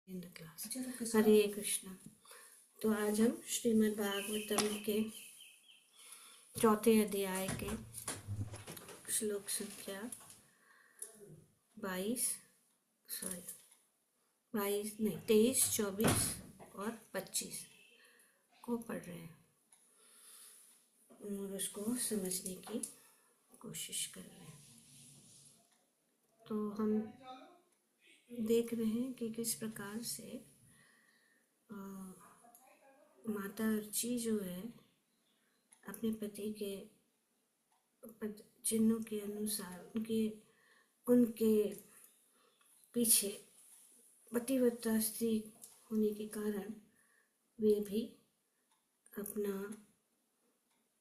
In the class. Hare Krishna. तो आज हम श्रीमद् भागवतम के चौथे अध्याय के श्लोक संख्या 23, 24 और 25 को पढ़ रहे हैं और उसको समझने की कोशिश कर रहे हैं। तो हम देख रहे हैं कि किस प्रकार से माता अर्ची जो है अपने पति के चिन्हों के अनुसार उनके पीछे पतिव्रता स्त्री होने के कारण वे भी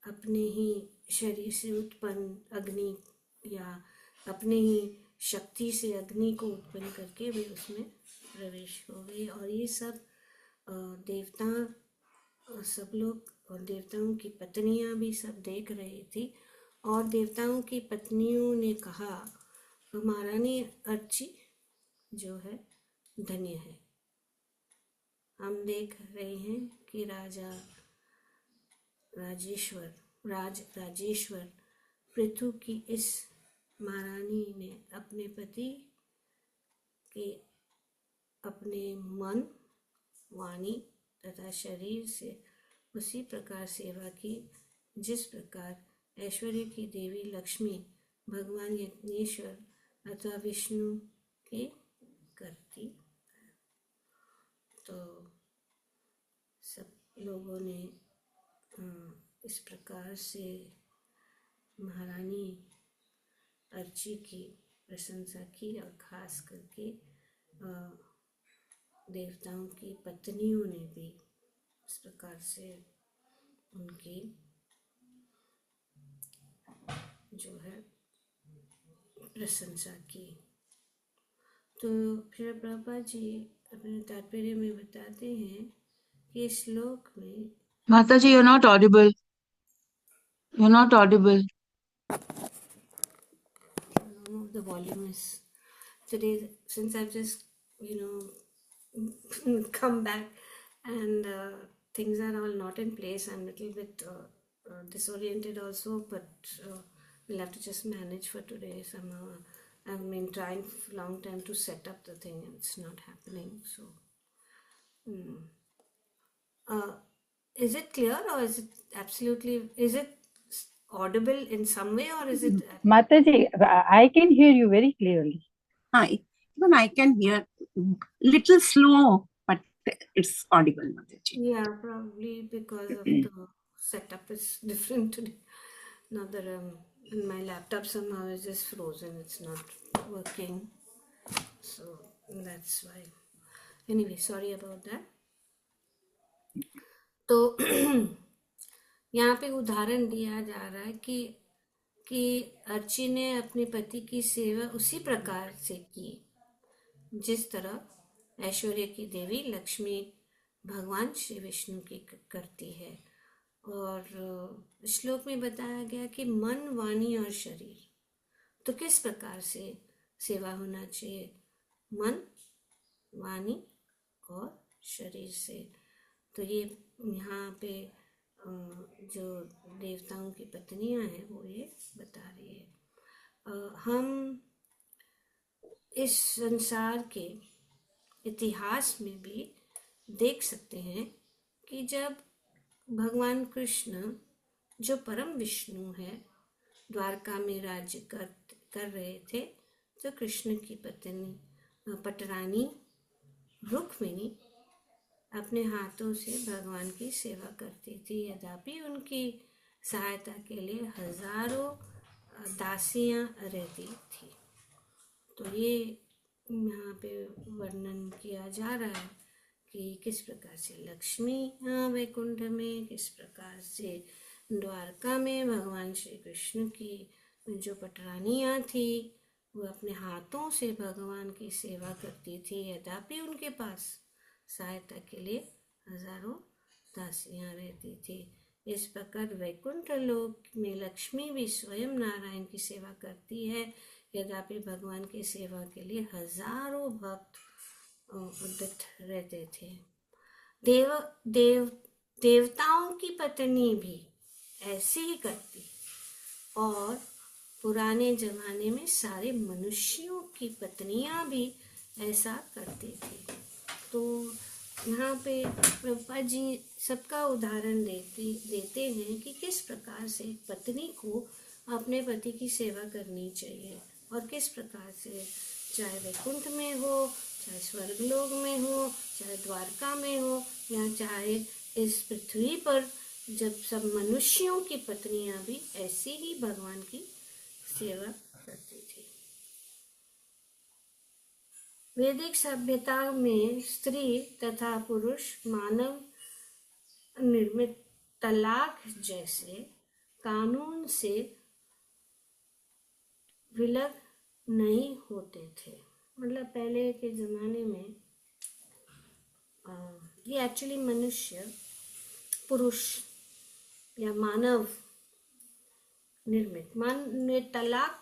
अपने ही शरीर से उत्पन्न अग्नि या अपने ही शक्ति से अग्नि को उत्पन्न करके वे उसमें प्रवेश हो गए। और ये सब देवता सब लोग और देवताओं की पत्नियां भी सब देख रही थी। और देवताओं की पत्नियों ने कहा, महारानी अर्ची जो है धन्य है। हम देख रहे हैं कि राजेश्वर पृथु की इस महारानी ने अपने पति के अपने मन, वाणी तथा शरीर से उसी प्रकार सेवा की जिस प्रकार ऐश्वर्य की देवी लक्ष्मी भगवान यज्ञेश्वर अथवा विष्णु की करती है। तो सब लोगों ने इस प्रकार से महारानी अर्ची की प्रशंसा की और खास करके देवताओं की पत्नियों ने भी इस प्रकार से उनकी जो है प्रशंसा की। तो फिर प्रभुपाद जी अपने तात्पर्य में बताते हैं कि श्लोक में माता जी, you're not audible. You're not audible. The volume is today, since I've just come back and things are all not in place. I'm a little bit disoriented also, but we'll have to just manage for today somehow. I've been trying for a long time to set up the thing and it's not happening. So is it clear or is it audible in some way or is it Mataji, I can hear you very clearly. Even I can hear little slow, but it's audible, Mataji. Yeah, probably because of the setup is different today. Now that my laptop somehow is just frozen, it's not working. So that's why. Anyway, sorry about that. तो यहाँ पे उदाहरण दिया जा रहा है कि अर्ची ने अपने पति की सेवा उसी प्रकार से की जिस तरह ऐश्वर्य की देवी लक्ष्मी भगवान श्री विष्णु की करती है। और श्लोक में बताया गया कि मन, वाणी और शरीर, तो किस प्रकार से सेवा होना चाहिए? मन, वाणी और शरीर से। तो ये यहाँ पे जो देवताओं की पत्नियां हैं वो ये बता रही है। हम इस संसार के इतिहास में भी देख सकते हैं कि जब भगवान कृष्ण जो परम विष्णु है द्वारका में राज्य कर रहे थे, तो कृष्ण की पत्नी पटरानी रुक्मिणी अपने हाथों से भगवान की सेवा करती थी। यद्यपि उनकी सहायता के लिए हजारों दासियां रहती थी। तो ये यहाँ पे वर्णन किया जा रहा है कि किस प्रकार से लक्ष्मी वैकुंठ में, किस प्रकार से द्वारका में भगवान श्री कृष्ण की जो पटरानियाँ थी वो अपने हाथों से भगवान की सेवा करती थी। यद्यपि उनके पास सहायता के लिए हजारों दासियां रहती थी। इस प्रकार वैकुंठ लोक में लक्ष्मी भी स्वयं नारायण की सेवा करती है। यद्यपि भगवान की सेवा के लिए हजारों भक्त उद्यत रहते थे। देवताओं की पत्नी भी ऐसे ही करती, और पुराने जमाने में सारे मनुष्यों की पत्नियां भी ऐसा करती थी। तो यहाँ पे प्रभुपाद जी सबका उदाहरण देते हैं कि किस प्रकार से पत्नी को अपने पति की सेवा करनी चाहिए, और किस प्रकार से, चाहे वैकुंठ में हो, चाहे स्वर्गलोक में हो, चाहे द्वारका में हो, या चाहे इस पृथ्वी पर, जब सब मनुष्यों की पत्नियां भी ऐसे ही भगवान की सेवा करती थी। वैदिक सभ्यता में स्त्री तथा पुरुष मानव निर्मित तलाक जैसे कानून से विलग नहीं होते थे। मतलब पहले के जमाने में ये एक्चुअली मनुष्य, पुरुष या मानव निर्मित तलाक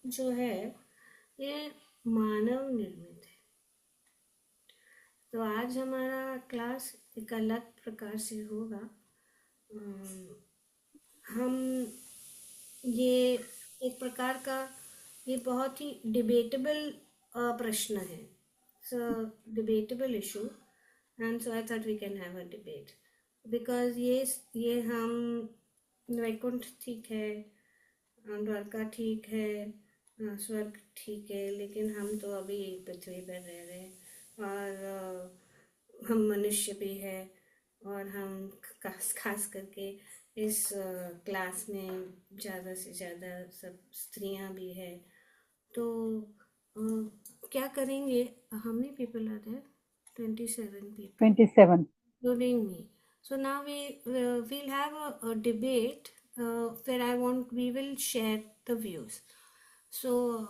जो है ये मानव निर्मित है। तो आज हमारा क्लास एक अलग प्रकार से होगा। हम ये एक प्रकार का, ये बहुत ही डिबेटेबल प्रश्न है, debatable issue, and so I thought we can have a debate, because ये हम वैकुंठ ठीक है, द्वारका ठीक है, स्वर्ग ठीक है, लेकिन हम तो अभी पृथ्वी पर रह रहे हैं, और हम मनुष्य भी है, और हम खास करके इस क्लास में ज़्यादा से ज़्यादा सब स्त्रियां भी है। तो क्या करेंगे? How many people are there? 27 people, 27. including me. So now we'll have a debate where we will share the views. So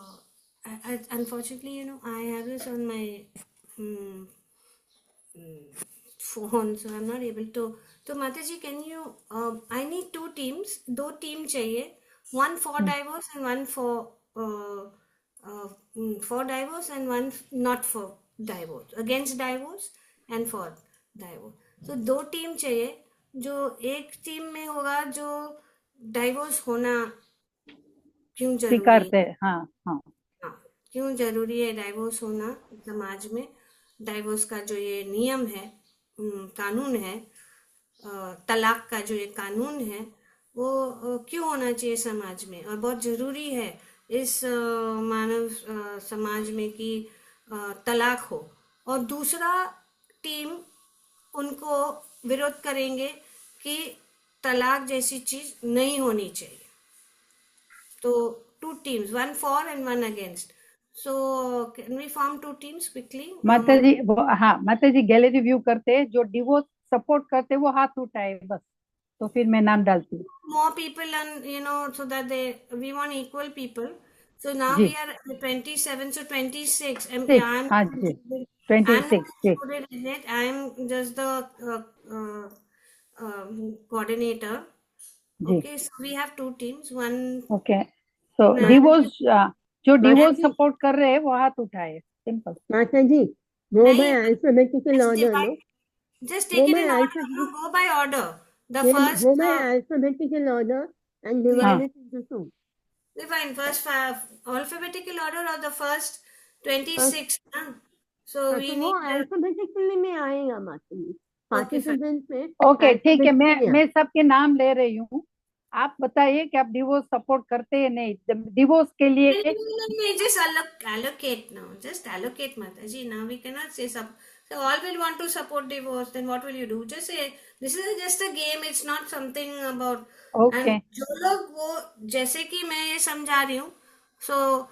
unfortunately, I have this on my phone, so I'm not able to. So Mataji, can you? I need two teams. दो team चाहिए. One for divorce and one for divorce, and one not for divorce. Against divorce and for divorce. So दो team चाहिए. जो एक team में होगा जो divorce होना क्यों जरूरी स्वीकारते है, हैं, हाँ हाँ हाँ, क्यों जरूरी है डाइवोर्स होना समाज में, डाइवोर्स का जो ये नियम है, कानून है, तलाक का जो ये कानून है, वो क्यों होना चाहिए समाज में, और बहुत जरूरी है इस मानव समाज में कि तलाक हो। और दूसरा टीम उनको विरोध करेंगे कि तलाक जैसी चीज नहीं होनी चाहिए। तो two teams, one for and one against. So can we form two teams quickly? माताजी हाँ माताजी गैलरी व्यू करते हैं, जो डिवोर्स सपोर्ट करते हैं वो हाथ उठाए बस, तो फिर मैं नाम डालती हूँ। More people, and so that we want equal people. So now ji we are 27, so 26. I'm 6, हाँ जी I'm 26 not जी included in it. I'm just the coordinator. जी Okay, so we have two teams. One okay. तो man. Divorce जो माता divorce जी support कर रहे हैं वो हाथ उठाए, सिंपल। माता जी वो नहीं, मैं alphabetical just order no divide. Just वो take it मैं in order. Alpha No, go by order. The फिर first. वो मैं अल्फाबेटिकल ऑर्डर एंड हाँ divide it into two Fine. First alphabetical order or the first 26. Huh? So हाँ we तो वो need. Alphabetically में आएगा माता जी Okay, fine. पार्टिसिपेंट्स में ओके ठीक है, अल्फाबेटिकली मैं सबके नाम ले रही हूँ। आप बताइए कि आप डिवोर्स सपोर्ट करते हैं नहीं, डिवोर्स के लिए। Just allocate now. Just allocate, Mataji. Now we cannot say sub. So all will want to support divorce. Then what will you do? Just say this is just a game. It's not something about. Okay And जो लोग वो जैसे कि मैं ये समझा रही हूँ. So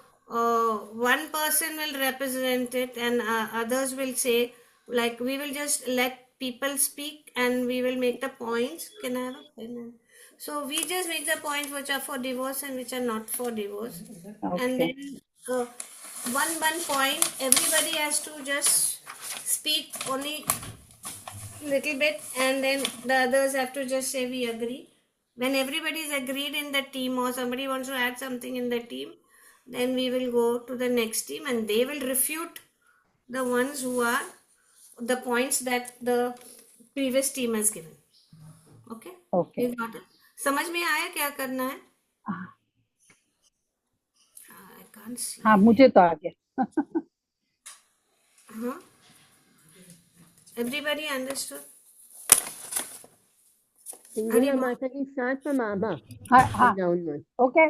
one person will represent it, and others will say, like, we will just let people speak and we will make the points. Can I have a pen? So we just make the points which are for divorce and which are not for divorce. And okay then one point, everybody has to just speak only little bit, and then the others have to just say we agree. When everybody is agreed in the team, or somebody wants to add something in the team, then we will go to the next team and they will refute the ones who are the points that the previous team has given. Okay? Okay. You got it? समझ में आया क्या करना है? I can't see. हाँ, मुझे तो आ गया. Huh? Everybody understood? सिंगला माता जी साथ में मामा हाँ हाँ. डाउन में. Okay.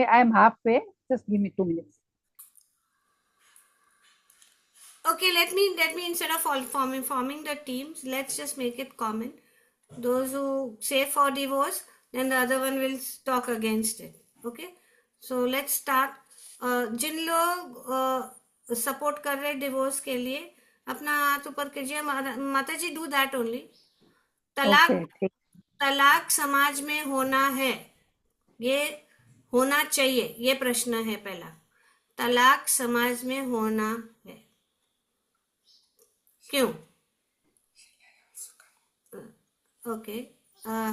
I am halfway. Just give me 2 minutes. Okay, let me instead of forming the teams, let's just make it common. Those who say for divorce, then the other one will talk against it. Okay, so let's start. जिन लोग support कर रहे divorce के लिए अपना हाथ ऊपर कीजिए. माता जी डू दैट ओनली. तलाक Okay. ठीक. तलाक समाज में होना है, ये होना चाहिए, ये प्रश्न है पहला. तलाक समाज में होना है, क्यों? ओके.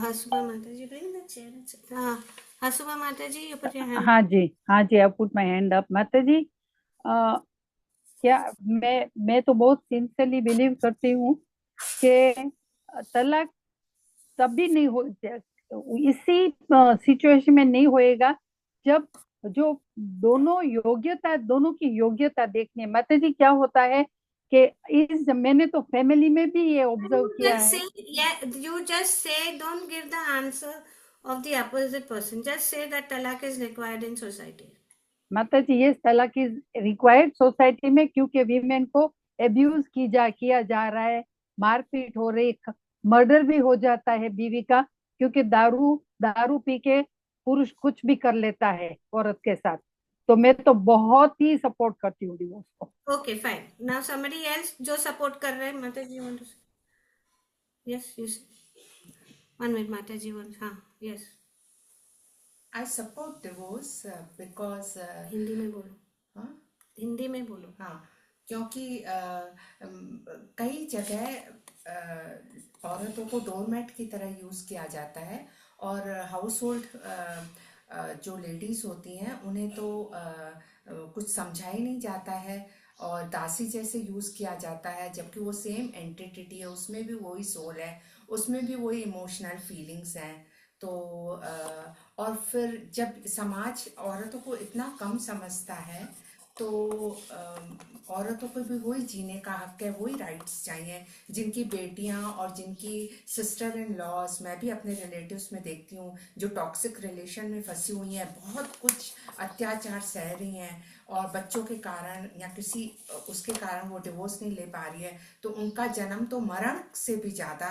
हसुबा माता जी, bring the chair. हसुबा माता जी, you put your hand. हाँ जी, हाँ जी. I put my hand up. माता जी, क्या मैं तो बहुत सिंसियरली बिलीव करती हूँ कि तलाक तभी नहीं हो, इसी सिचुएशन में नहीं होएगा जब जो दोनों की योग्यता देखनी है. माता जी, क्या होता है कि मैंने तो फैमिली में भी ये ऑब्जर्व किया है. You just say, don't give the answer of the opposite person. Just say that talak is required in society. माता जी, ये तलाक इज रिक्वायर्ड सोसाइटी में, क्योंकि वीमेन को एब्यूज किया जा रहा है, मारपीट हो रही, मर्डर भी हो जाता है बीवी का, क्योंकि दारू पी के पुरुष कुछ भी कर लेता है औरत के साथ. तो मैं तो बहुत ही सपोर्ट करती हूँ डिवोर्स को. Okay, fine. Now somebody else जो सपोर्ट कर रहे हैं, माता जी want to say? Yes, you say. 1 minute, माता जी want. हाँ, yes. I support divorce because Hindi में बोलो. हाँ हिंदी में बोलो. हाँ क्योंकि कई जगह औरतों को डोरमैट की तरह यूज़ किया जाता है और हाउस होल्ड जो लेडीज होती हैं उन्हें तो कुछ समझा ही नहीं जाता है और दासी जैसे यूज़ किया जाता है, जबकि वो सेम एंटिटी है, उसमें भी वही सोल है, उसमें भी वही इमोशनल फीलिंग्स हैं. तो और फिर जब समाज औरतों को इतना कम समझता है तो औरतों को भी वही जीने का हक है, वही राइट्स चाहिए. जिनकी बेटियां और जिनकी सिस्टर इन लॉज, मैं भी अपने रिलेटिव्स में देखती हूँ जो टॉक्सिक रिलेशन में फंसी हुई हैं, बहुत कुछ अत्याचार सह रही हैं और बच्चों के कारण या किसी उसके कारण वो डिवोर्स नहीं ले पा रही है, तो उनका जन्म तो मरण से भी ज़्यादा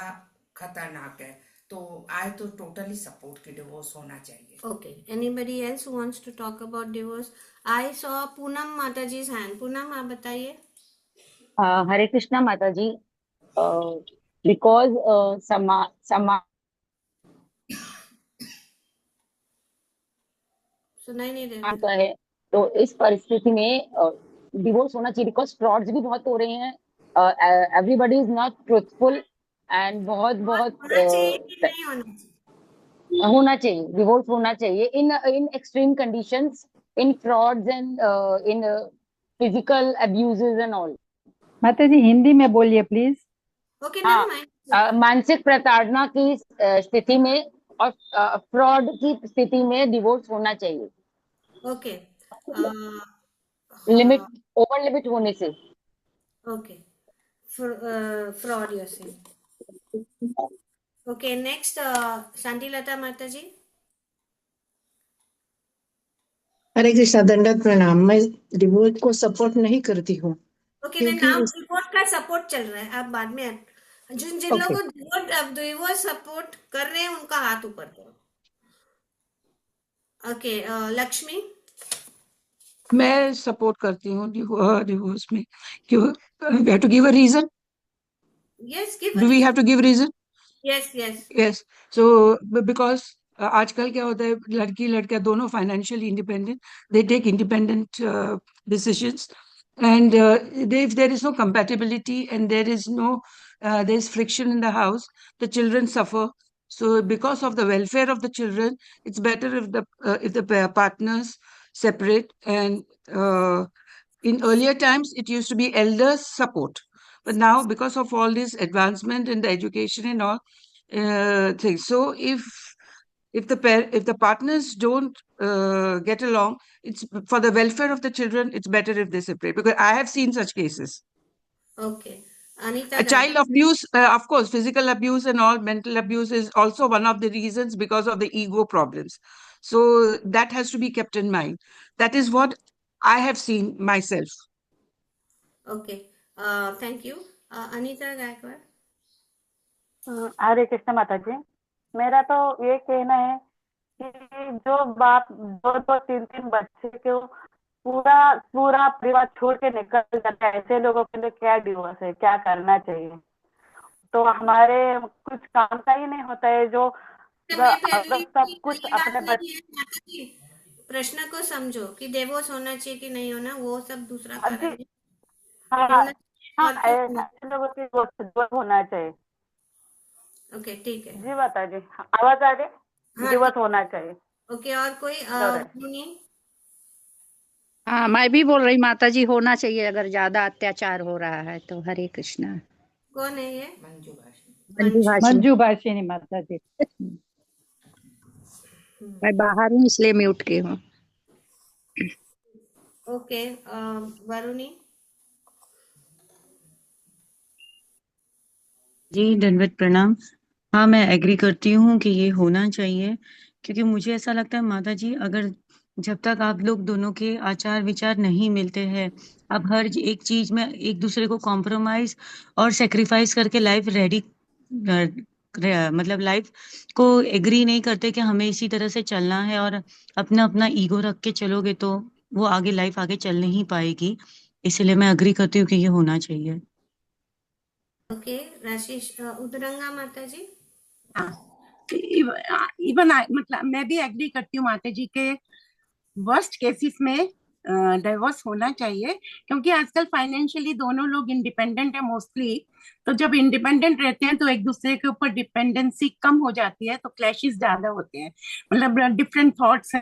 खतरनाक है. तो आई तो टोटली सपोर्ट कि डिवोर्स होना चाहिए. Okay. Anybody else who wants to talk about divorce? I saw Poonam Mataji's hand. Poonam, आप बताइए. हरे कृष्णा माता जी. बिकॉज समा सुनाई नहीं दे रहा. आता है, तो इस परिस्थिति में डिवोर्स होना चाहिए. बिकॉज फ्रॉड्स भी बहुत हो रहे हैं. Everybody is not truthful and बहुत होना चाहिए कि नहीं होना चाहिए? होना चाहिए. डिवोर्स होना चाहिए in extreme conditions, in frauds and in physical abuses and all. माता जी, हिंदी में बोलिए प्लीज. Okay, हाँ, never mind. मानसिक प्रताड़ना की स्थिति में और फ्रॉड की स्थिति में डिवोर्स होना चाहिए. Okay. लिमिट, ओवर लिमिट होने से. Okay. Fraud, you're saying. Okay, next, Shantilata Mataji. हरे कृष्णा, दंडवत प्रणाम. मैं डिवोर्स को सपोर्ट नहीं करती हूँ. Okay, then now divorce का सपोर्ट चल रहा है, आप बाद में जिन लोगों को डिवोर्स सपोर्ट कर रहे हैं उनका हाथ ऊपर करो. Okay, लक्ष्मी. मैं सपोर्ट करती हूँ डिवोर्स में. क्यों? We have to give a reason. Yes, give. Do we have to give reason? Yes, yes. Yes. So because आजकल क्या होता है, लड़की लड़का दोनों financially independent, they take independent decisions, and if there is no compatibility and there is friction in the house, the children suffer. So because of the welfare of the children, it's better if the partners separate and In earlier times, it used to be elders' support. But now, because of all this advancement in the education and all things, so if the partners don't get along, it's for the welfare of the children. It's better if they separate, because I have seen such cases. Okay. Anita A child abuse, of course, physical abuse and all mental abuse is also one of the reasons, because of the ego problems. So that has to be kept in mind. That is what I have seen myself. Okay. Thank you. Anita Gaikwad. हरे कृष्ण माता जी। मेरा तो ये कहना है कि जो बाप दो दो तीन तीन बच्चे को पूरा पूरा परिवार छोड़ के निकल जाता है, ऐसे लोगों के लिए क्या डिवोर्स है, क्या करना चाहिए? तो हमारे कुछ काम का ही नहीं होता है, जो अगर सब कुछ अपने बच्चे। प्रश्न को समझो कि डिवोर्स होना चाहिए कि नहीं होना, वो सब दूसरा कारण है। हाँ होना हाँ, और कुछ नहीं। ऐसे लोगों की डिवोर्स होना चाहिए। ओके, ठीक है। जी माता जी, आवाज आ रही? हाँ, डिवोर्स होना चाहिए। ओके, और कोई मुनि? हाँ, मैं भी बोल रही माता जी, होना चाहिए अगर ज्यादा अत्याचार हो रहा है तो। हरे कृष्णा। कौन है ये? मंजू भाषी। मंजू भाषी। मंजू भाषिनी माता जी। मैं बाहर हूँ इसलिए म्यूट की हूँ। ओके, वरुणी। जी दंडवत प्रणाम। हाँ, मैं एग्री करती हूँ कि ये होना चाहिए, क्योंकि मुझे ऐसा लगता है माता जी, अगर जब तक आप लोग दोनों के आचार विचार नहीं मिलते हैं, आप हर एक चीज में एक दूसरे को कॉम्प्रोमाइज और सेक्रीफाइस करके लाइफ रेडी, मतलब लाइफ को एग्री नहीं करते कि हमें इसी तरह से चलना है, और अपना अपना ईगो रख के चलोगे तो वो आगे लाइफ आगे चल नहीं पाएगी। इसलिए मैं अग्री करती हूँ कि ये होना चाहिए। ओके, राशिश उदरंगा माता जी। इवन मतलब मैं भी एग्री करती हूँ माता जी के वर्स्ट केसेस में डाइवोर्स होना चाहिए, क्योंकि आजकल फाइनेंशियली दोनों लोग इंडिपेंडेंट है मोस्टली। तो जब इंडिपेंडेंट रहते हैं तो एक दूसरे के ऊपर डिपेंडेंसी कम हो जाती है, तो क्लैशेस ज्यादा होते हैं, मतलब डिफरेंट थॉट्स।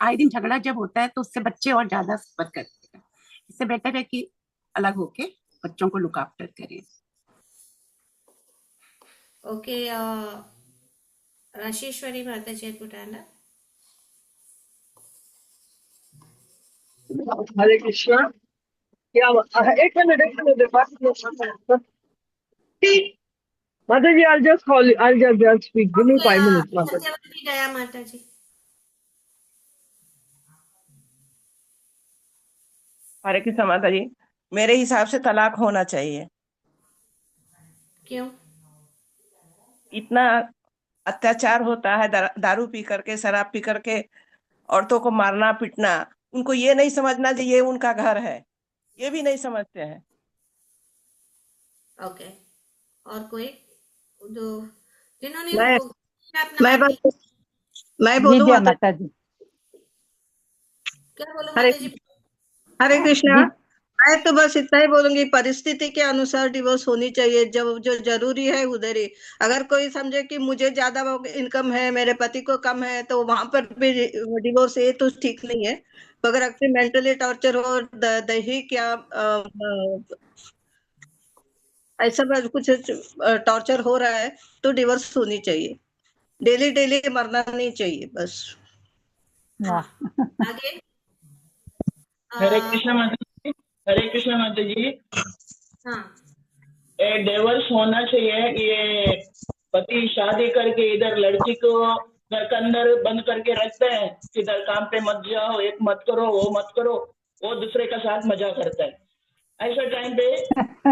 आए दिन झगड़ा जब होता है तो उससे बच्चे और ज्यादा सफर करते हैं। इससे बेटर है कि अलग होके बच्चों को लुक आफ्टर करें। ओके, राशेश्वरी माता जी पुटाना। हरे कृष्णा। क्या एक मिनट माता जी, I'll just call you. I'll just speak. Give me 5 minutes, माता जी। सत्यवती गया माता जी। हरे कृष्ण माता जी, मेरे हिसाब से तलाक होना चाहिए। क्यों? इतना अत्याचार होता है, दारू पी करके, शराब पी करके औरतों को मारना पीटना। उनको ये नहीं समझना कि ये उनका घर है, ये भी नहीं समझते हैं। ओके, और कोई जो जिन्होंने मैं बोलूं माता जी? क्या बोलूं माता जी? हरे कृष्णा। मैं तो बस इतना ही बोलूंगी, परिस्थिति के अनुसार डिवोर्स होनी चाहिए, जब जो जरूरी है उधर ही। अगर कोई समझे कि मुझे ज्यादा इनकम है, मेरे पति को कम है, तो वहां पर भी डिवोर्स, ये तो ठीक नहीं है। अगर एक्चुअली मेंटली टॉर्चर हो, दैहिक या ऐसा कुछ टॉर्चर हो रहा है, तो डिवोर्स होनी चाहिए। डेली डेली मरना नहीं चाहिए बस। आगे। हरे कृष्ण माता जी। हरे कृष्ण माता जी। हाँ, डिवोर्स होना चाहिए। ये पति शादी करके इधर लड़की को घर के अंदर बंद करके रखते हैं, इधर काम पे मत जाओ, एक मत करो, वो मत करो, वो दूसरे का साथ मजा करता है। ऐसा टाइम पे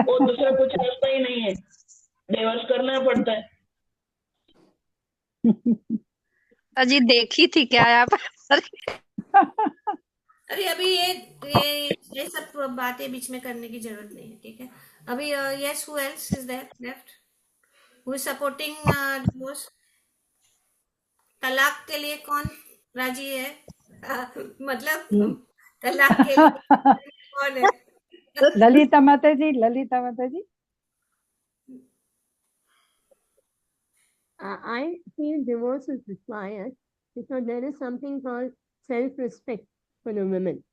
वो दूसरा कुछ रास्ता ही नहीं है, डिवोर्स करना पड़ता है। अजी देखी थी क्या आप? अरे अभी ये सब बातें बीच में करने की जरूरत नहीं है, ठीक है? अभी yes, who else is there left who is supporting divorce? तलाक के लिए कौन राजी है? मतलब तलाक के लिए कौन है? ललिता माता जी, ललिता माता जी। I feel divorce is required because there is something called self-respect for the women.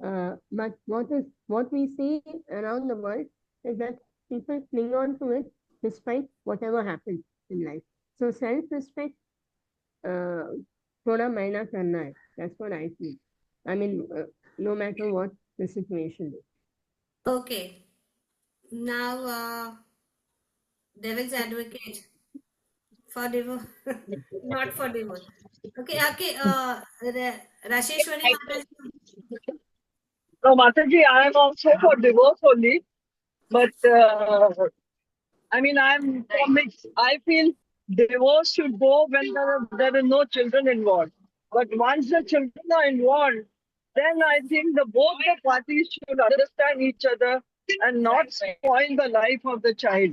But what we see around the world is that people cling on to it despite whatever happens in life. So self-respect थोड़ा मायना करना है. That's what I feel. I mean, no matter what the situation is. Okay. Now, devil's advocate for divorce, not for divorce. Okay, Rasheshwari Mataji. No, Mataji, I am also for divorce only. But I mean, I'm mixed. I feel divorce should go when there are no children involved. But once the children are involved, then I think both the parties should understand each other and not spoil the life of the child.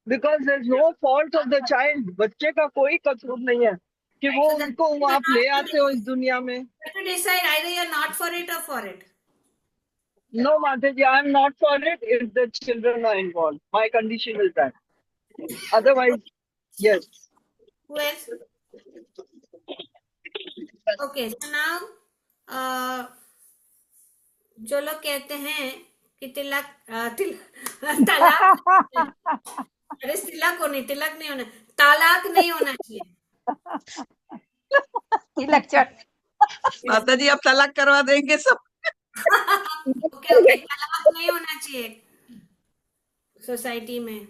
Because there's no fault of the child. बच्चे का कोई कसूर नहीं है कि वो उनको आप ले आते हो इस दुनिया में. You have to decide either you're not for it or for it. No, Mataji, I'm not for it if the children are involved. My condition is that. Otherwise, yes. Who else? Okay, so now, जो लोग कहते हैं कि तलाक अरे तिलक नहीं, तिलक नहीं होना, तालाक नहीं होना चाहिए. माता जी आप तलाक करवा देंगे सब. ओके, तलाक नहीं होना चाहिए सोसाइटी में.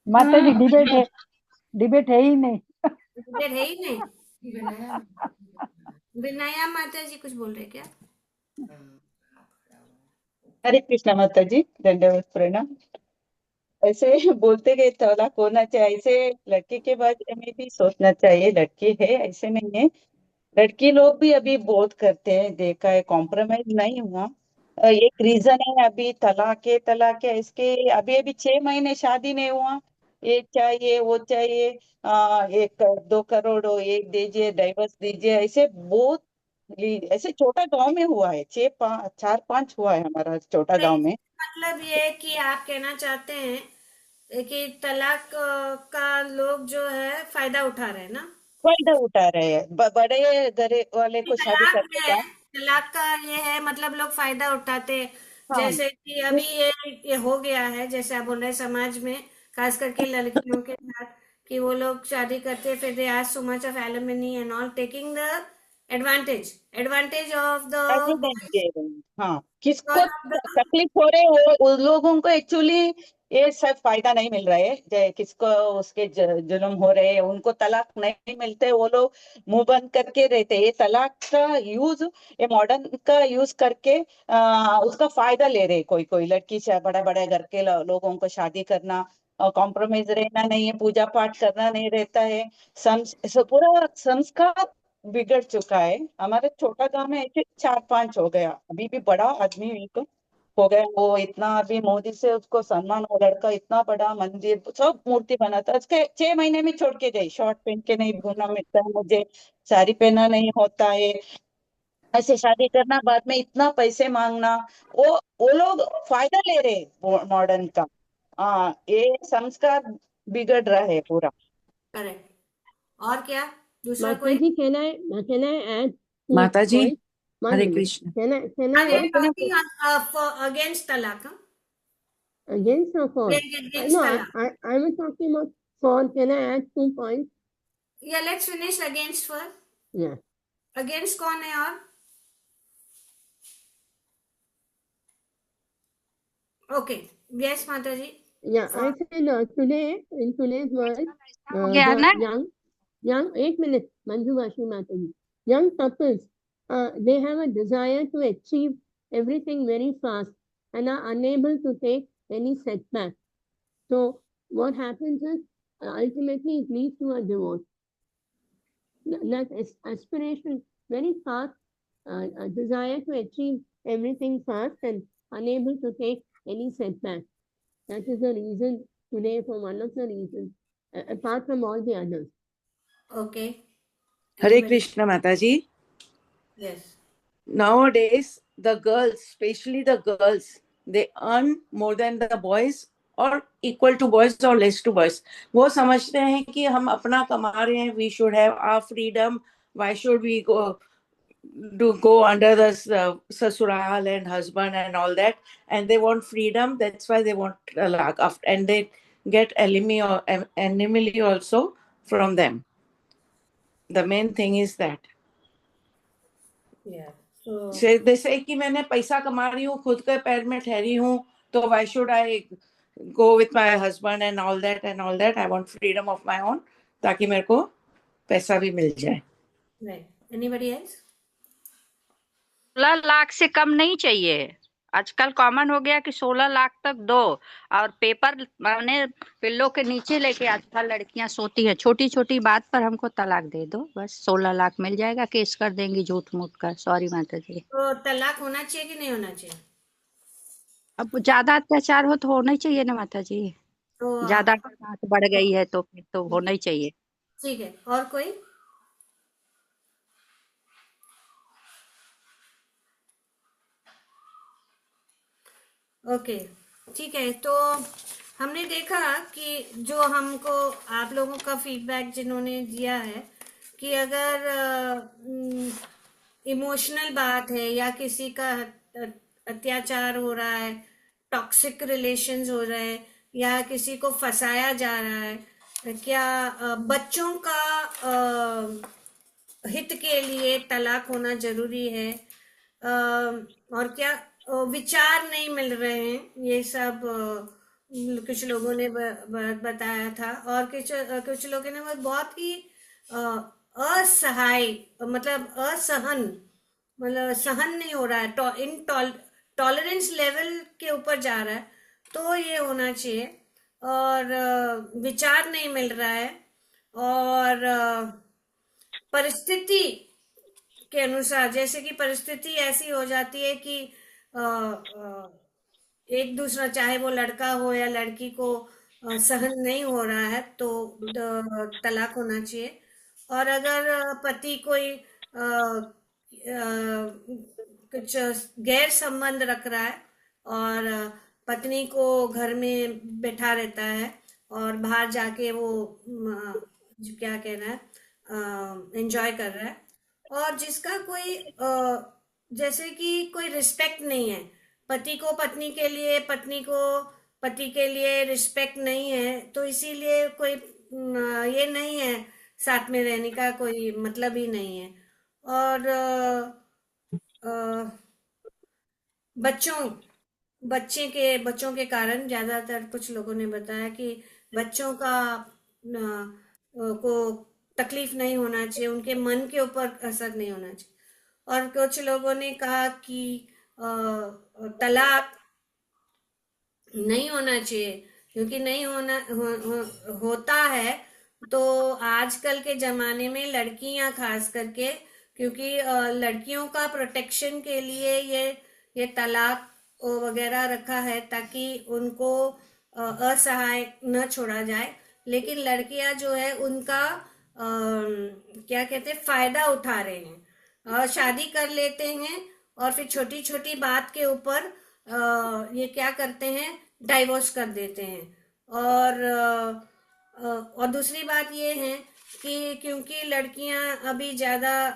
माता जी डिबेट है ही नहीं. डिबेट है ही नहीं. विनया माता जी कुछ बोल रहे क्या? हरे कृष्णा माता जी, दंडवत प्रणाम. ऐसे बोलते गए तलाक होना चाहिए, ऐसे लड़की के बारे में भी सोचना चाहिए. लड़की है ऐसे नहीं है, लड़की लोग भी अभी बहुत करते हैं, देखा है, कॉम्प्रोमाइज नहीं हुआ. एक रीजन है अभी तलाक है इसके. अभी 6 महीने शादी नहीं हुआ, ये चाहिए वो चाहिए, 1-2 करोड़ हो, एक दीजिए, डाइवर्स दीजिए, ऐसे बहुत. ऐसे छोटा गांव में हुआ है, 4-5 हुआ है हमारा छोटा गांव में. मतलब ये कि आप कहना चाहते हैं कि तलाक का लोग जो है फायदा उठा रहे हैं ना? फायदा उठा रहे हैं, बड़े घर वाले को शादी करने का. तलाक का ये है मतलब लोग फायदा उठाते. हाँ. जैसे कि अभी ये हो गया है, जैसे आप बोल रहे हैं समाज में, खास करके लड़कियों के साथ, कि वो लोग शादी करते फिर they ask so much of alimony and all, taking the advantage of the. हाँ, किसको तकलीफ हो रहे हो उन लोगों को एक्चुअली ये सब फायदा नहीं मिल रहा है. किसको उसके जुल्म हो रहे हैं, उनको तलाक नहीं मिलते, वो लोग मुंह बंद करके रहते. ये तलाक का यूज, ये मॉडर्न का यूज करके उसका फायदा ले रहे. कोई लड़की से बड़े घर के लोगों को शादी करना, कॉम्प्रोमाइज रहना नहीं है, पूजा पाठ करना नहीं रहता है. पूरा संस्कार बिगड़ चुका है. हमारे छोटा गांव में ऐसे 4-5 हो गया. अभी भी बड़ा आदमी एक हो गया, वो इतना अभी मोदी से उसको सम्मान, वो लड़का इतना बड़ा मंदिर सब मूर्ति बनाता. उसके 6 महीने में छोड़ के गई. शॉर्ट पहन के नहीं घूमना मिलता है मुझे, साड़ी पहनना नहीं होता है, ऐसे शादी करना, बाद में इतना पैसे मांगना. वो लोग फायदा ले रहे मॉडर्न का. ये संस्कार बिगड़ रहा है पूरा. करेक्ट. और क्या दूसरा कोई? Mataji, can I add? Mataji, One Hare minute. Krishna. Can I Are you add? talking for against talaq? Against or for? Against No, talaq. I was talking about for. Can I add 2 points? Yeah, let's finish against first. Yeah. Against कौन है और? Okay. Yes, Mataji. Yeah, I said today, in today's world, गया ना? the young, 8 minutes, Manju Vashi Mataji, young couples, they have a desire to achieve everything very fast and are unable to take any setback. So what happens is, ultimately it leads to a divorce. That aspiration, very fast, a desire to achieve everything fast and unable to take any setback. That is the reason today, for one of the reasons, apart from all the others. Okay. Hare Krishna Mataji. Yes. Nowadays, the girls, especially the girls, they earn more than the boys or equal to boys or less to boys. वो समझते हैं कि हम अपना कमा रहे हैं, we should have our freedom, why should we go to go under the sasural and husband and all that, and they want freedom. That's why they want talaq, and they get enemy also from them. The main thing is that Yeah. So they say कि मैंने पैसा कमा रही हूँ, खुद के पैर में ठहरी हूँ, तो why should I go with my husband and all that and all that? I want freedom of my own, ताकि मेरे को पैसा भी मिल जाए. right. Anybody else? 16 लाख से कम नहीं चाहिए. आजकल कॉमन हो गया कि 16 लाख तक दो, और पेपर माने पिल्लों के नीचे लेके आजकल लड़कियां सोती है. छोटी छोटी बात पर हमको तलाक दे दो, बस 16 लाख मिल जाएगा, केस कर देंगी झूठ मूठ कर. सॉरी माता जी. तो तलाक होना चाहिए कि नहीं होना चाहिए? अब ज्यादा अत्याचार हो तो होना ही चाहिए ना माता जी. तो ज्यादा बात बढ़ गई है तो फिर तो होना ही चाहिए. ठीक है. और कोई? ओके, ठीक है. तो हमने देखा कि जो हमको आप लोगों का फीडबैक जिन्होंने दिया है कि अगर इमोशनल बात है या किसी का अत्याचार हो रहा है, टॉक्सिक रिलेशंस हो रहे हैं, या किसी को फंसाया जा रहा है, क्या बच्चों का हित के लिए तलाक होना जरूरी है, और क्या विचार नहीं मिल रहे हैं, ये सब कुछ लोगों ने बताया था. और कुछ लोगों ने बहुत ही असहाय, मतलब असहन, मतलब सहन नहीं हो रहा है, टॉलरेंस लेवल के ऊपर जा रहा है, तो ये होना चाहिए. और विचार नहीं मिल रहा है, और परिस्थिति के अनुसार, जैसे कि परिस्थिति ऐसी हो जाती है कि एक दूसरा, चाहे वो लड़का हो या लड़की को सहन नहीं हो रहा है, तो तलाक होना चाहिए. और अगर पति कोई कुछ गैर संबंध रख रहा है और पत्नी को घर में बैठा रहता है और बाहर जाके वो क्या कहना है, एंजॉय कर रहा है, और जिसका कोई जैसे कि कोई रिस्पेक्ट नहीं है, पति को पत्नी के लिए, पत्नी को पति के लिए रिस्पेक्ट नहीं है, तो इसीलिए कोई ये नहीं है, साथ में रहने का कोई मतलब ही नहीं है. और बच्चों के कारण ज्यादातर कुछ लोगों ने बताया कि बच्चों का को तकलीफ नहीं होना चाहिए, उनके मन के ऊपर असर नहीं होना चाहिए. और कुछ लोगों ने कहा कि तलाक नहीं होना चाहिए, क्योंकि नहीं होता है तो आजकल के जमाने में लड़कियां खास करके, क्योंकि लड़कियों का प्रोटेक्शन के लिए ये तलाक वगैरह रखा है ताकि उनको असहाय न छोड़ा जाए. लेकिन लड़कियां जो है उनका क्या कहते हैं, फायदा उठा रहे हैं, शादी कर लेते हैं और फिर छोटी छोटी बात के ऊपर ये क्या करते हैं, डाइवोर्स कर देते हैं. और दूसरी बात ये है कि क्योंकि लड़कियां अभी ज्यादा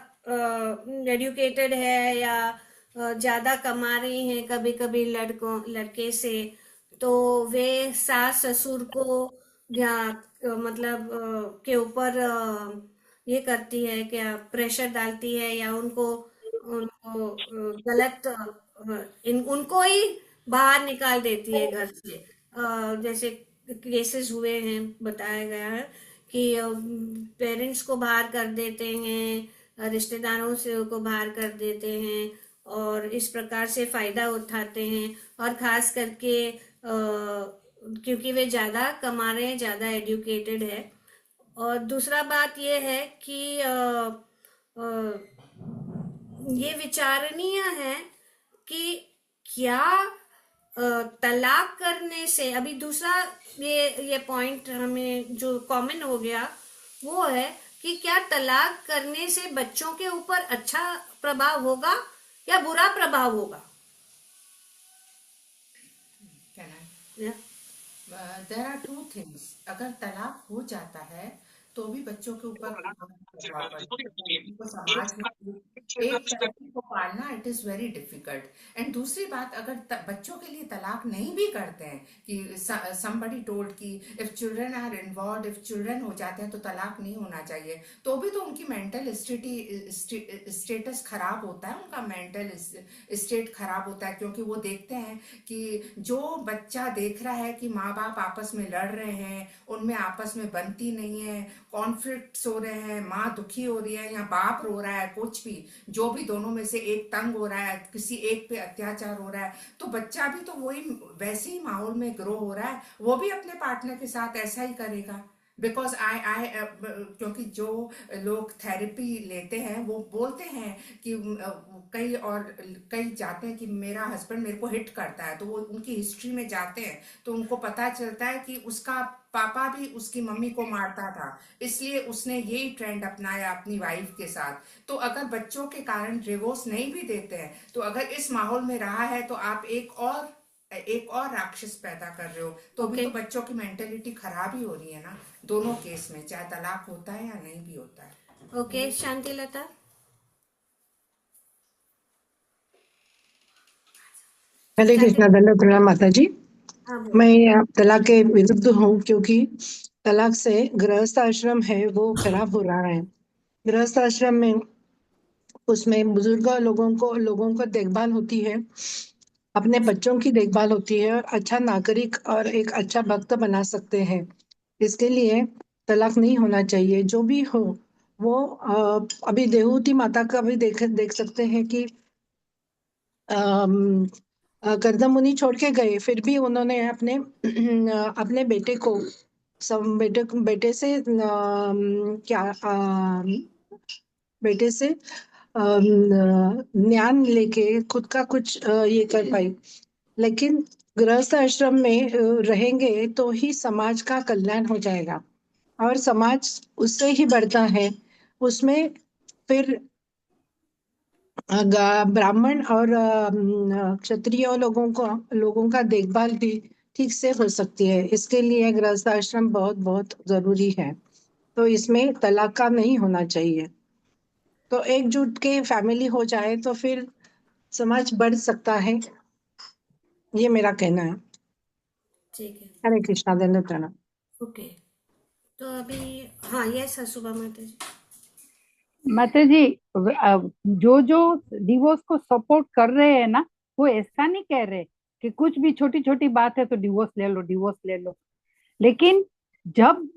एजुकेटेड है या ज्यादा कमा रही हैं कभी कभी लड़के से, तो वे सास ससुर को या मतलब के ऊपर ये करती है, क्या प्रेशर डालती है, या उनको गलत उनको ही बाहर निकाल देती है घर से. जैसे केसेस हुए हैं, बताया गया है कि पेरेंट्स को बाहर कर देते हैं, रिश्तेदारों से को बाहर कर देते हैं, और इस प्रकार से फायदा उठाते हैं. और खास करके क्योंकि वे ज्यादा कमा रहे हैं, ज्यादा एजुकेटेड है. और दूसरा बात ये है कि ये विचारणीय है कि क्या तलाक करने से, अभी दूसरा ये पॉइंट हमें जो कॉमन हो गया वो है कि क्या तलाक करने से बच्चों के ऊपर अच्छा प्रभाव होगा या बुरा प्रभाव होगा. There are two things. अगर तलाक हो जाता है तो भी बच्चों के ऊपर प्रभाव पड़ता है, उनको समाज में एक लड़की को पालना it is very difficult. And दूसरी बात, अगर बच्चों के लिए तलाक नहीं भी करते हैं कि somebody told कि if children are involved, if children हो जाते हैं तो तलाक नहीं होना चाहिए, तो भी तो उनकी मेंटल स्टेटस खराब होता है, उनका मेंटल स्टेट खराब होता है, क्योंकि वो देखते हैं कि जो बच्चा देख रहा है कि माँ बाप आपस में लड़ रहे हैं, उनमें आपस में बनती नहीं है, कॉन्फ्लिक्ट्स हो रहे हैं, माँ दुखी हो रही है या बाप रो रहा है, कुछ भी जो भी दोनों में से एक तंग हो रहा है, किसी एक पे अत्याचार हो रहा है, तो बच्चा भी तो वही वैसे ही माहौल में ग्रो हो रहा है, वो भी अपने पार्टनर के साथ ऐसा ही करेगा। बिकॉज आई क्योंकि जो लोग थेरेपी लेते हैं वो बोलते हैं कि कई जाते हैं कि मेरा हस्बैंड मेरे को हिट करता है, तो वो उनकी हिस्ट्री में जाते हैं तो उनको पता चलता है कि उसका पापा भी उसकी मम्मी को मारता था, इसलिए उसने यही ट्रेंड अपनाया अपनी वाइफ के साथ। तो अगर बच्चों के कारण डिवोर्स नहीं भी देते हैं, तो अगर इस माहौल में रहा है तो आप एक और राक्षस पैदा कर रहे हो, तो भी तो बच्चों की मेंटेलिटी खराब ही हो रही है ना, दोनों केस में, चाहे तलाक होता है या नहीं भी होता है। ओके, शांति लता। हरे कृष्णा, दंडवत प्रणाम माता जी। हाँ बोलो। मैं तलाक के विरुद्ध हूँ, क्योंकि तलाक से गृहस्थ आश्रम है वो खराब हो रहा है। गृहस्थ आश्रम में उसमें बुजुर्ग लोगों को देखभाल होती है, अपने बच्चों की देखभाल होती है, और अच्छा नागरिक और एक अच्छा भक्त बना सकते हैं। इसके लिए तलाक नहीं होना चाहिए। जो भी हो वो अभी देवहूति माता का भी देख सकते हैं कि करदम मुनि छोड़ के गए, फिर भी उन्होंने अपने बेटे को बेटे से बेटे से ज्ञान लेके खुद का कुछ ये कर पाई। लेकिन गृहस्थ आश्रम में रहेंगे तो ही समाज का कल्याण हो जाएगा, और समाज उससे ही बढ़ता है। उसमें फिर ब्राह्मण और क्षत्रिय लोगों का देखभाल भी ठीक से हो सकती है। इसके लिए गृहस्थ आश्रम बहुत बहुत जरूरी है। तो इसमें तलाक का नहीं होना चाहिए। तो एकजुट के फैमिली हो जाए तो फिर समाज बढ़ सकता है, ये मेरा कहना है। ठीक है, हरे कृष्णा, दंडवत प्रणाम। ओके। तो अभी हाँ, यस सुबह माता जी। माता जी, जो डिवोर्स को सपोर्ट कर रहे हैं ना, वो ऐसा नहीं कह रहे कि कुछ भी छोटी छोटी बात है तो डिवोर्स ले लो। लेकिन जब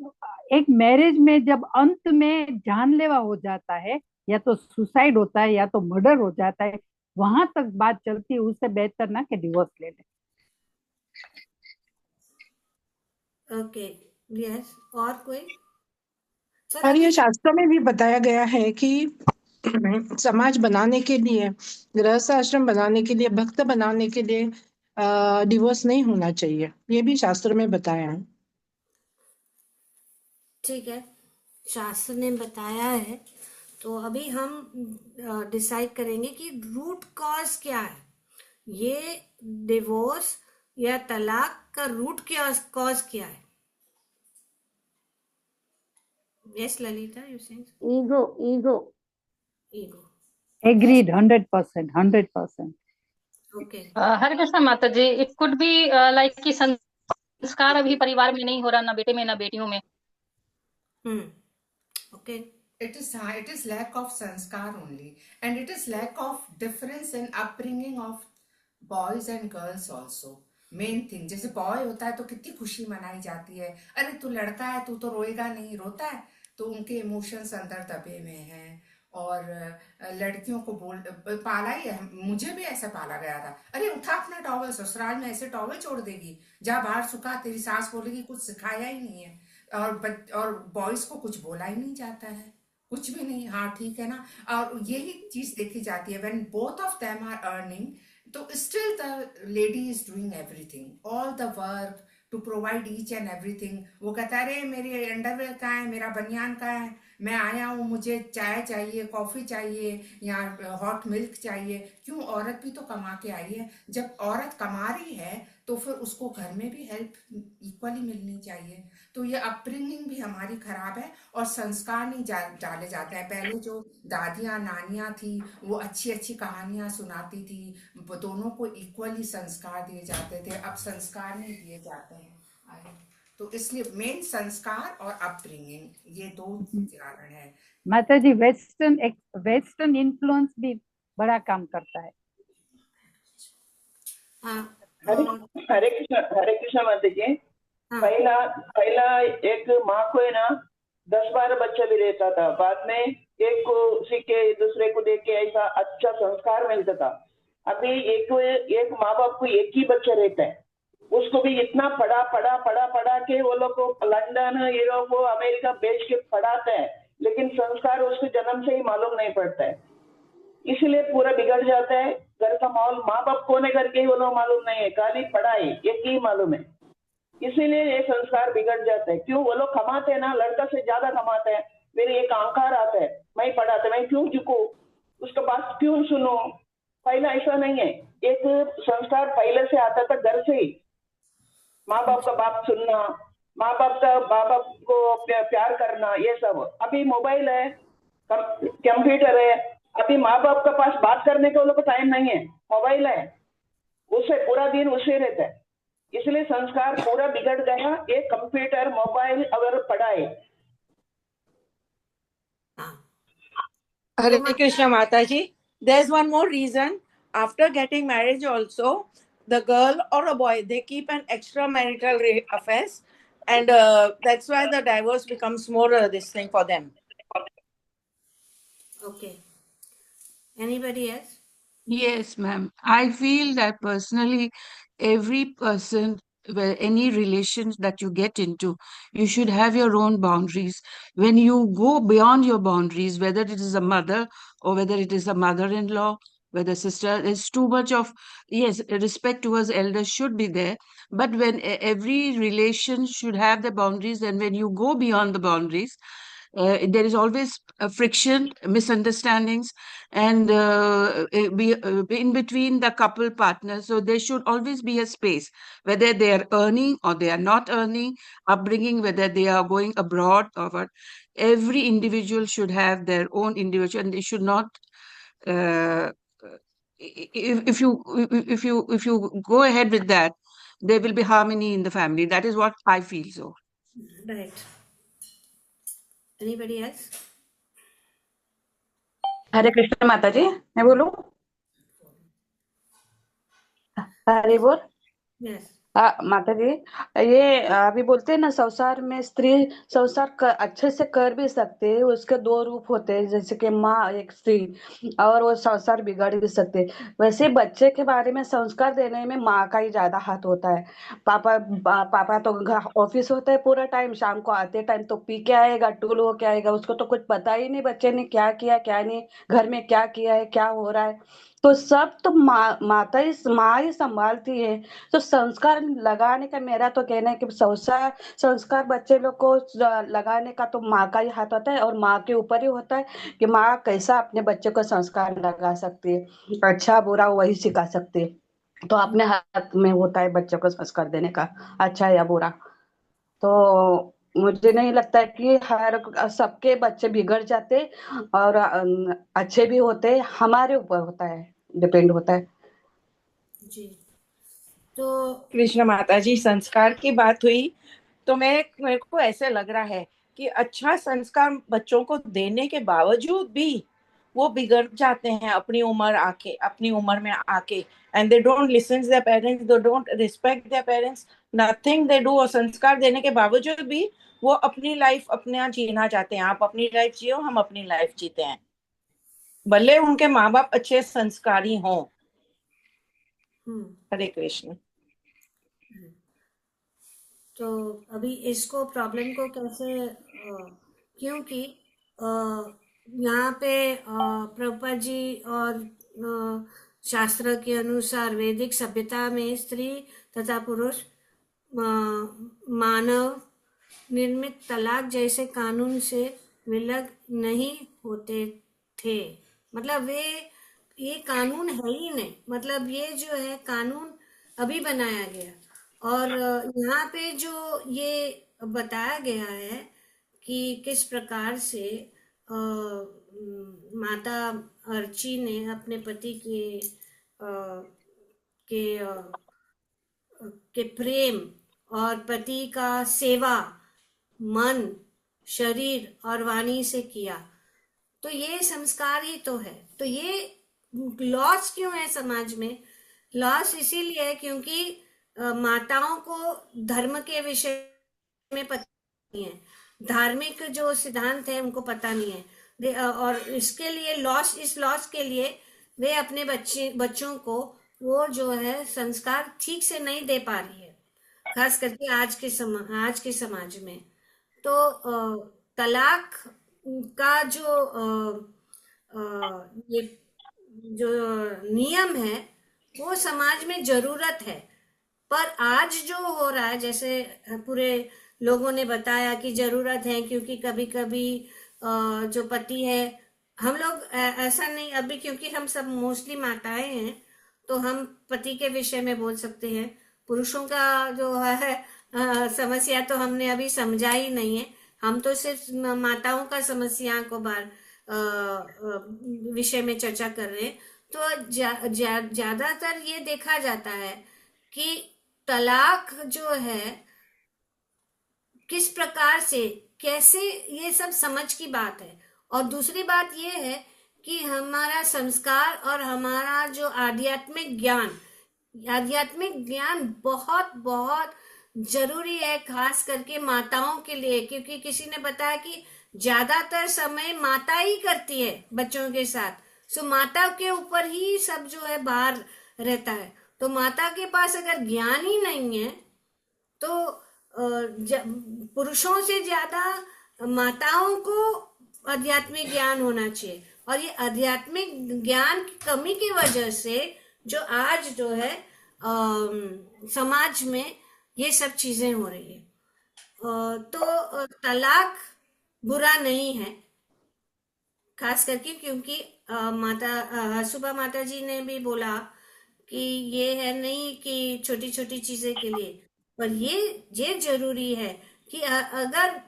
एक मैरिज में जब अंत में जानलेवा हो जाता है, या तो सुसाइड होता है या तो मर्डर हो जाता है, वहां तक बात चलती है, उससे बेहतर ना कि डिवोर्स ले ले। Okay, yes. और कोई? और ये शास्त्रों में भी बताया गया है कि समाज बनाने के लिए, गृहस्थ आश्रम बनाने के लिए, भक्त बनाने के लिए डिवोर्स नहीं होना चाहिए, ये भी शास्त्रों में बताया है। ठीक है, शास्त्र ने बताया है। तो अभी हम डिसाइड करेंगे कि रूट कॉज क्या है, ये डिवोर्स या तलाक का रूट कॉज क्या है। Yes Lalita, you saying ego. Agreed, 100%. Okay. Hare Krishna माता जी, इट कुड बी लाइक कि संस्कार अभी परिवार में नहीं हो रहा, ना बेटे में ना बेटियों में। Okay. It is lack of sanskar only, and it is lack of difference in upbringing of boys and girls also. Main thing, जैसे बॉय होता है तो कितनी खुशी मनाई जाती है, अरे तू लड़का है, तू तो रोएगा नहीं, रोता है, तो उनके इमोशंस अंदर दबे में हैं। और लड़कियों को पाला ही है, मुझे भी ऐसा पाला गया था, अरे उठा अपना टॉवल, ससुराल में ऐसे टॉवल छोड़ देगी, जा बाहर सुखा, तेरी सास बोलेगी कुछ सिखाया ही नहीं है। और बॉयज को कुछ बोला ही नहीं जाता है, कुछ भी नहीं, हाँ ठीक है ना। और यही चीज देखी जाती है, when both of them are earning, तो still the lady is doing everything, all the work to provide each and everything. वो कहता है अरे मेरे अंडरवेयर कहाँ है, मेरा बनियान कहाँ है, मैं आया हूँ, मुझे चाय चाहिए, कॉफी चाहिए या हॉट मिल्क चाहिए। क्यों? औरत भी तो कमा के आई है। जब औरत कमा रही है तो फिर उसको घर में भी हेल्प इक्वली मिलनी चाहिए। तो ये अपब्रिंगिंग भी हमारी खराब है और संस्कार नहीं डाले जाते हैं। पहले जो दादियाँ नानियाँ थी वो अच्छी अच्छी कहानियाँ सुनाती थी, वो दोनों को इक्वली संस्कार दिए जाते थे, अब संस्कार नहीं दिए जाते हैं। तो इसलिए मेन संस्कार और अपब्रिंगिंग, ये दो कारण है। माता जी, वेस्टर्न इन्फ्लुएंस भी बड़ा काम करता है। हरे हरे कृष्ण माता जी। पहला एक माँ को है ना 10-12 बच्चा भी रहता था, बाद में एक को सीखे दूसरे को देख के ऐसा अच्छा संस्कार मिलता था। अभी एक माँ बाप को एक ही बच्चा रहता है, उसको भी इतना पढ़ा के वो लोग को लंदन यूरोप अमेरिका भेज के पढ़ाते हैं, लेकिन संस्कार उसको जन्म से ही मालूम नहीं पड़ता है, इसलिए पूरा बिगड़ जाता है। घर का माहौल माँ बाप कौन है करके वो लोग मालूम नहीं है, खाली पढ़ाई एक ही मालूम है, इसीलिए ये संस्कार बिगड़ जाते हैं। क्यों? वो लोग कमाते हैं ना, लड़का से ज्यादा कमाते हैं, मेरे एक अहंकार आता है, मैं पढ़ाते, मैं क्यों झुकू, उसके पास क्यों सुनो। पहले ऐसा नहीं है, एक संस्कार पहले से आता था घर से ही, माँ बाप का बात सुनना, माँ बाप को प्यार करना, ये सब। अभी मोबाइल है, कंप्यूटर है, अभी माँ बाप के पास बात करने के लोग टाइम नहीं है, मोबाइल है, उससे पूरा दिन उससे रहता है, इसलिए संस्कार पूरा बिगड़ गया। ये कंप्यूटर मोबाइल अगर पढ़ाए। Hare Krishna Mataji. There's one more reason. After getting marriage also, the girl or a boy, they keep an extramarital affairs, and that's why the divorce becomes more this thing for them. Okay. Anybody else? Yes, ma'am. I feel that personally, every person, where any relations that you get into, you should have your own boundaries. When you go beyond your boundaries, whether it is a mother or whether it is a mother-in-law, whether sister, there's too much of, yes, respect towards elders should be there. But when every relation should have the boundaries, and when you go beyond the boundaries, there is always a friction, misunderstandings, and in between the couple partners. So there should always be a space, whether they are earning or they are not earning, upbringing, whether they are going abroad or what. Every individual should have their own individual, and they should not. If you go ahead with that, there will be harmony in the family. That is what I feel. So. Right. Anybody else? हरे कृष्ण माता जी, मैं बोलूं? हरे बोल। Yes. माता जी, ये अभी बोलते हैं ना, संसार में स्त्री संसार अच्छे से कर भी सकते हैं, उसके दो रूप होते हैं, जैसे कि माँ एक स्त्री, और वो संसार बिगाड़ भी सकते हैं। वैसे बच्चे के बारे में संस्कार देने में माँ का ही ज्यादा हाथ होता है। पापा तो ऑफिस होता है पूरा टाइम, शाम को आते टाइम तो पी के आएगा, टूल होके आएगा, उसको तो कुछ पता ही नहीं बच्चे ने क्या किया क्या नहीं, घर में क्या किया है, क्या हो रहा है, तो सब तो माँ ही संभालती है। तो संस्कार लगाने का मेरा तो कहना है कि संस्कार बच्चे लोग को लगाने का तो माँ का ही हाथ होता है, और माँ के ऊपर ही होता है कि माँ कैसा अपने बच्चे को संस्कार लगा सकती है, अच्छा बुरा वही सिखा सकती है। तो अपने हाथ में होता है बच्चों को संस्कार देने का, अच्छा या बुरा। तो मुझे नहीं लगता है कि हर सबके बच्चे बिगड़ जाते और अच्छे भी होते, हमारे ऊपर होता है, डिपेंड होता है। जी। तो कृष्ण माता जी, संस्कार की बात हुई तो मेरे को ऐसे लग रहा है कि अच्छा संस्कार बच्चों को देने के बावजूद भी वो बिगड़ जाते हैं अपनी उम्र में आके, and they don't listen their parents, they don't respect their parents, nothing they do. और संस्कार देने के बावजूद भी वो अपनी लाइफ अपना जीना चाहते हैं। आप अपनी लाइफ जियो, हम अपनी लाइफ जीते हैं, भले उनके माँ बाप अच्छे संस्कारी हों। हरे कृष्ण। तो अभी इसको प्रॉब्लम को कैसे क्योंकि यहाँ पे प्रभुपाद जी और शास्त्र के अनुसार वैदिक सभ्यता में स्त्री तथा पुरुष मानव निर्मित तलाक जैसे कानून से विलग नहीं होते थे। मतलब ये कानून है ही नहीं, मतलब ये जो है कानून अभी बनाया गया। और यहाँ पे जो ये बताया गया है कि किस प्रकार से माता अर्ची ने अपने पति के प्रेम और पति का सेवा मन, शरीर और वाणी से किया, तो ये संस्कार ही तो है। तो ये लॉस क्यों है समाज में? लॉस इसीलिए है क्योंकि माताओं को धर्म के विषय में पता नहीं है, धार्मिक जो सिद्धांत है उनको पता नहीं है। और इसके लिए इस लॉस के लिए वे अपने बच्चों को वो जो है संस्कार ठीक से नहीं दे पा रही है, खास करके आज के समाज में। तो तलाक का ये जो नियम है वो समाज में जरूरत है, पर आज जो हो रहा है, जैसे पूरे लोगों ने बताया कि जरूरत है क्योंकि कभी कभी जो पति है, हम लोग ऐसा नहीं अभी, क्योंकि हम सब मोस्टली माताएं हैं तो हम पति के विषय में बोल सकते हैं। पुरुषों का जो है समस्या तो हमने अभी समझा ही नहीं है, हम तो सिर्फ माताओं का समस्या को विषय में चर्चा कर रहे हैं। तो ज्यादातर ये देखा जाता है कि तलाक जो है किस प्रकार से, कैसे, ये सब समझ की बात है। और दूसरी बात ये है कि हमारा संस्कार और हमारा जो आध्यात्मिक ज्ञान बहुत बहुत जरूरी है, खास करके माताओं के लिए, क्योंकि किसी ने बताया कि ज्यादातर समय माता ही करती है बच्चों के साथ। सो माता के ऊपर ही सब जो है भार रहता है। तो माता के पास अगर ज्ञान ही नहीं है तो पुरुषों से ज्यादा माताओं को आध्यात्मिक ज्ञान होना चाहिए। और ये आध्यात्मिक ज्ञान की कमी की वजह से जो आज जो है समाज में ये सब चीजें हो रही है। तो तलाक बुरा नहीं है, खास करके क्योंकि सुबह माता जी ने भी बोला कि ये है नहीं कि छोटी छोटी चीजें के लिए, पर ये जरूरी है कि अगर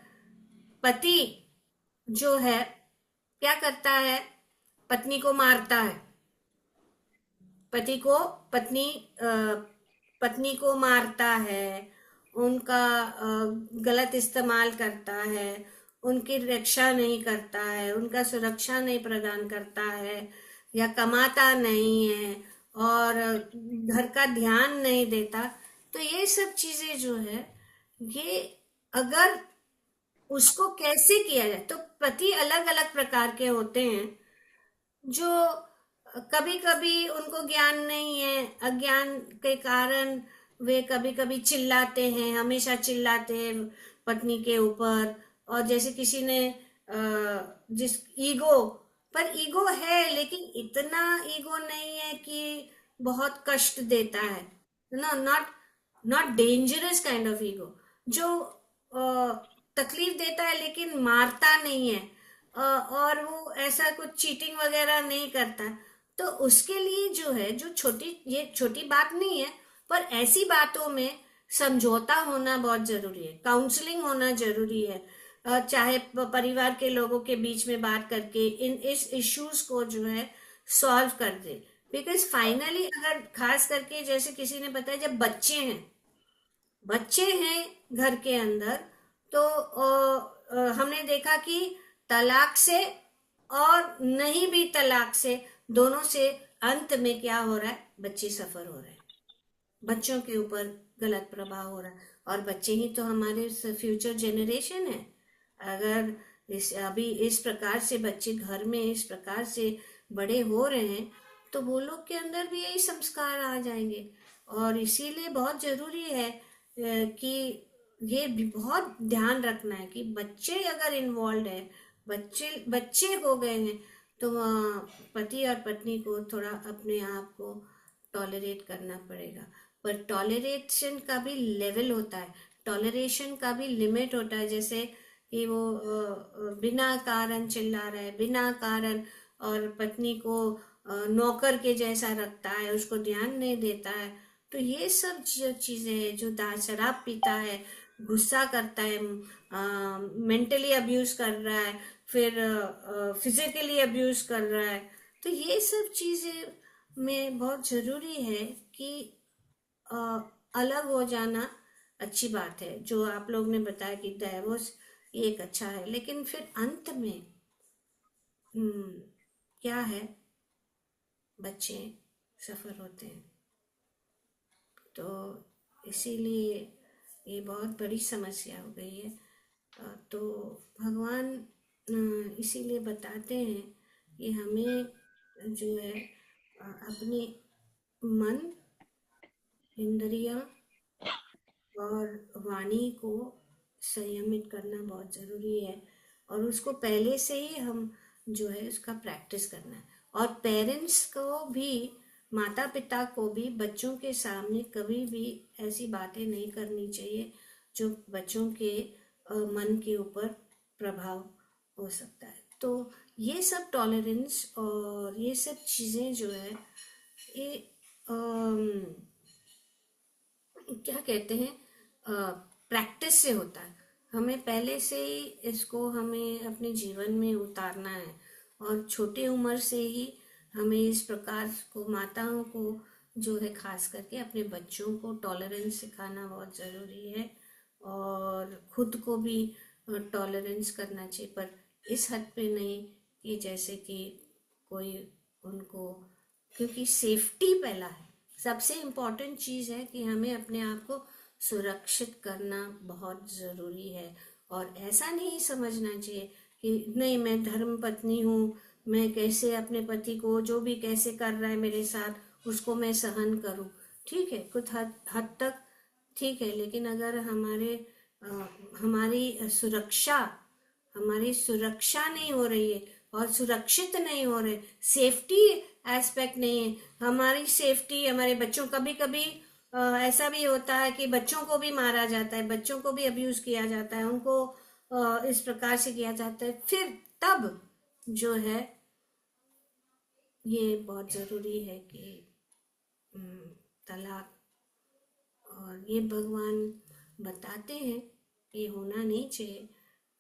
पति जो है क्या करता है, पत्नी को मारता है, पत्नी को मारता है, उनका गलत इस्तेमाल करता है, उनकी रक्षा नहीं करता है, उनका सुरक्षा नहीं प्रदान करता है, या कमाता नहीं है और घर का ध्यान नहीं देता, तो ये सब चीजें जो है ये अगर उसको कैसे किया जाए, तो पति अलग अलग प्रकार के होते हैं जो कभी कभी उनको ज्ञान नहीं है, अज्ञान के कारण वे कभी कभी चिल्लाते हैं, हमेशा चिल्लाते हैं पत्नी के ऊपर। और जैसे किसी ने ईगो है, लेकिन इतना ईगो नहीं है कि बहुत कष्ट देता है, not dangerous kind of ego, जो तकलीफ देता है लेकिन मारता नहीं है, और वो ऐसा कुछ चीटिंग वगैरह नहीं करता। तो उसके लिए जो है ये छोटी बात नहीं है, पर ऐसी बातों में समझौता होना बहुत जरूरी है, काउंसलिंग होना जरूरी है, चाहे परिवार के लोगों के बीच में बात करके इस इश्यूज को जो है सॉल्व कर दे। बिकॉज फाइनली अगर खास करके जैसे किसी ने बताया, जब बच्चे हैं घर के अंदर, तो हमने देखा कि तलाक से और नहीं भी तलाक से, दोनों से अंत में क्या हो रहा है, बच्चे सफर हो रहे हैं, बच्चों के ऊपर गलत प्रभाव हो रहा है। और बच्चे ही तो हमारे फ्यूचर जनरेशन है। अगर अभी इस प्रकार से बच्चे घर में इस प्रकार से बड़े हो रहे हैं, तो वो लोग के अंदर भी यही संस्कार आ जाएंगे। और इसीलिए बहुत जरूरी है कि ये भी बहुत ध्यान रखना है कि बच्चे अगर इन्वॉल्व है, बच्चे हो गए हैं, तो पति और पत्नी को थोड़ा अपने आप को टॉलरेट करना पड़ेगा। पर टॉलरेशन का भी लेवल होता है, टॉलरेशन का भी लिमिट होता है। जैसे कि वो बिना कारण चिल्ला रहा है, बिना कारण, और पत्नी को नौकर के जैसा रखता है, उसको ध्यान नहीं देता है, तो ये सब जो चीजें हैं, जो शराब पीता है, गुस्सा करता है, मेंटली अब्यूज कर रहा है, फिर फिजिकली अब्यूज कर रहा है, तो ये सब चीजें में बहुत जरूरी है कि अलग हो जाना अच्छी बात है। जो आप लोग ने बताया कि डाइवोर्स ये एक अच्छा है, लेकिन फिर अंत में क्या है, बच्चे सफर होते हैं। तो इसीलिए ये बहुत बड़ी समस्या हो गई है। तो भगवान इसीलिए बताते हैं कि हमें जो है अपनी मन, इंद्रियां और वाणी को संयमित करना बहुत जरूरी है, और उसको पहले से ही हम जो है उसका प्रैक्टिस करना है। और पेरेंट्स को भी, माता पिता को भी बच्चों के सामने कभी भी ऐसी बातें नहीं करनी चाहिए जो बच्चों के मन के ऊपर प्रभाव हो सकता है। तो ये सब टॉलरेंस और ये सब चीजें जो है ये क्या कहते हैं, प्रैक्टिस से होता है। हमें पहले से ही इसको हमें अपने जीवन में उतारना है, और छोटी उम्र से ही हमें इस प्रकार को, माताओं को जो है खास करके अपने बच्चों को टॉलरेंस सिखाना बहुत ज़रूरी है, और खुद को भी टॉलरेंस करना चाहिए, पर इस हद पे नहीं कि जैसे कि कोई उनको, क्योंकि सेफ्टी पहला है। सबसे इम्पोर्टेंट चीज़ है कि हमें अपने आप को सुरक्षित करना बहुत ज़रूरी है। और ऐसा नहीं समझना चाहिए कि नहीं, मैं धर्म पत्नी हूँ, मैं कैसे अपने पति को जो भी कैसे कर रहा है मेरे साथ उसको मैं सहन करूँ। ठीक है, कुछ हद तक ठीक है, लेकिन अगर हमारी सुरक्षा नहीं हो रही है और सुरक्षित नहीं हो रहे, सेफ्टी एस्पेक्ट नहीं है, हमारी सेफ्टी, हमारे बच्चों, कभी कभी ऐसा भी होता है कि बच्चों को भी मारा जाता है, बच्चों को भी अब्यूज किया जाता है, उनको इस प्रकार से किया जाता है, फिर तब जो है ये बहुत जरूरी है कि तलाक, और ये भगवान बताते हैं ये होना नहीं चाहिए,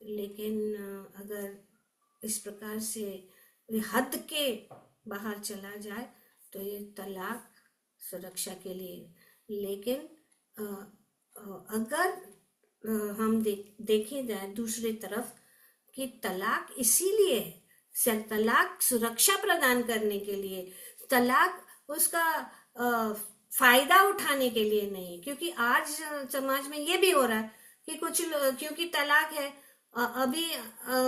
लेकिन अगर इस प्रकार से हद के बाहर चला जाए तो ये तलाक सुरक्षा के लिए। लेकिन अगर हम देखे जाए दूसरी तरफ कि तलाक इसीलिए है, तलाक सुरक्षा प्रदान करने के लिए, तलाक उसका फायदा उठाने के लिए नहीं। क्योंकि आज समाज में ये भी हो रहा है कि कुछ क्योंकि तलाक है, अभी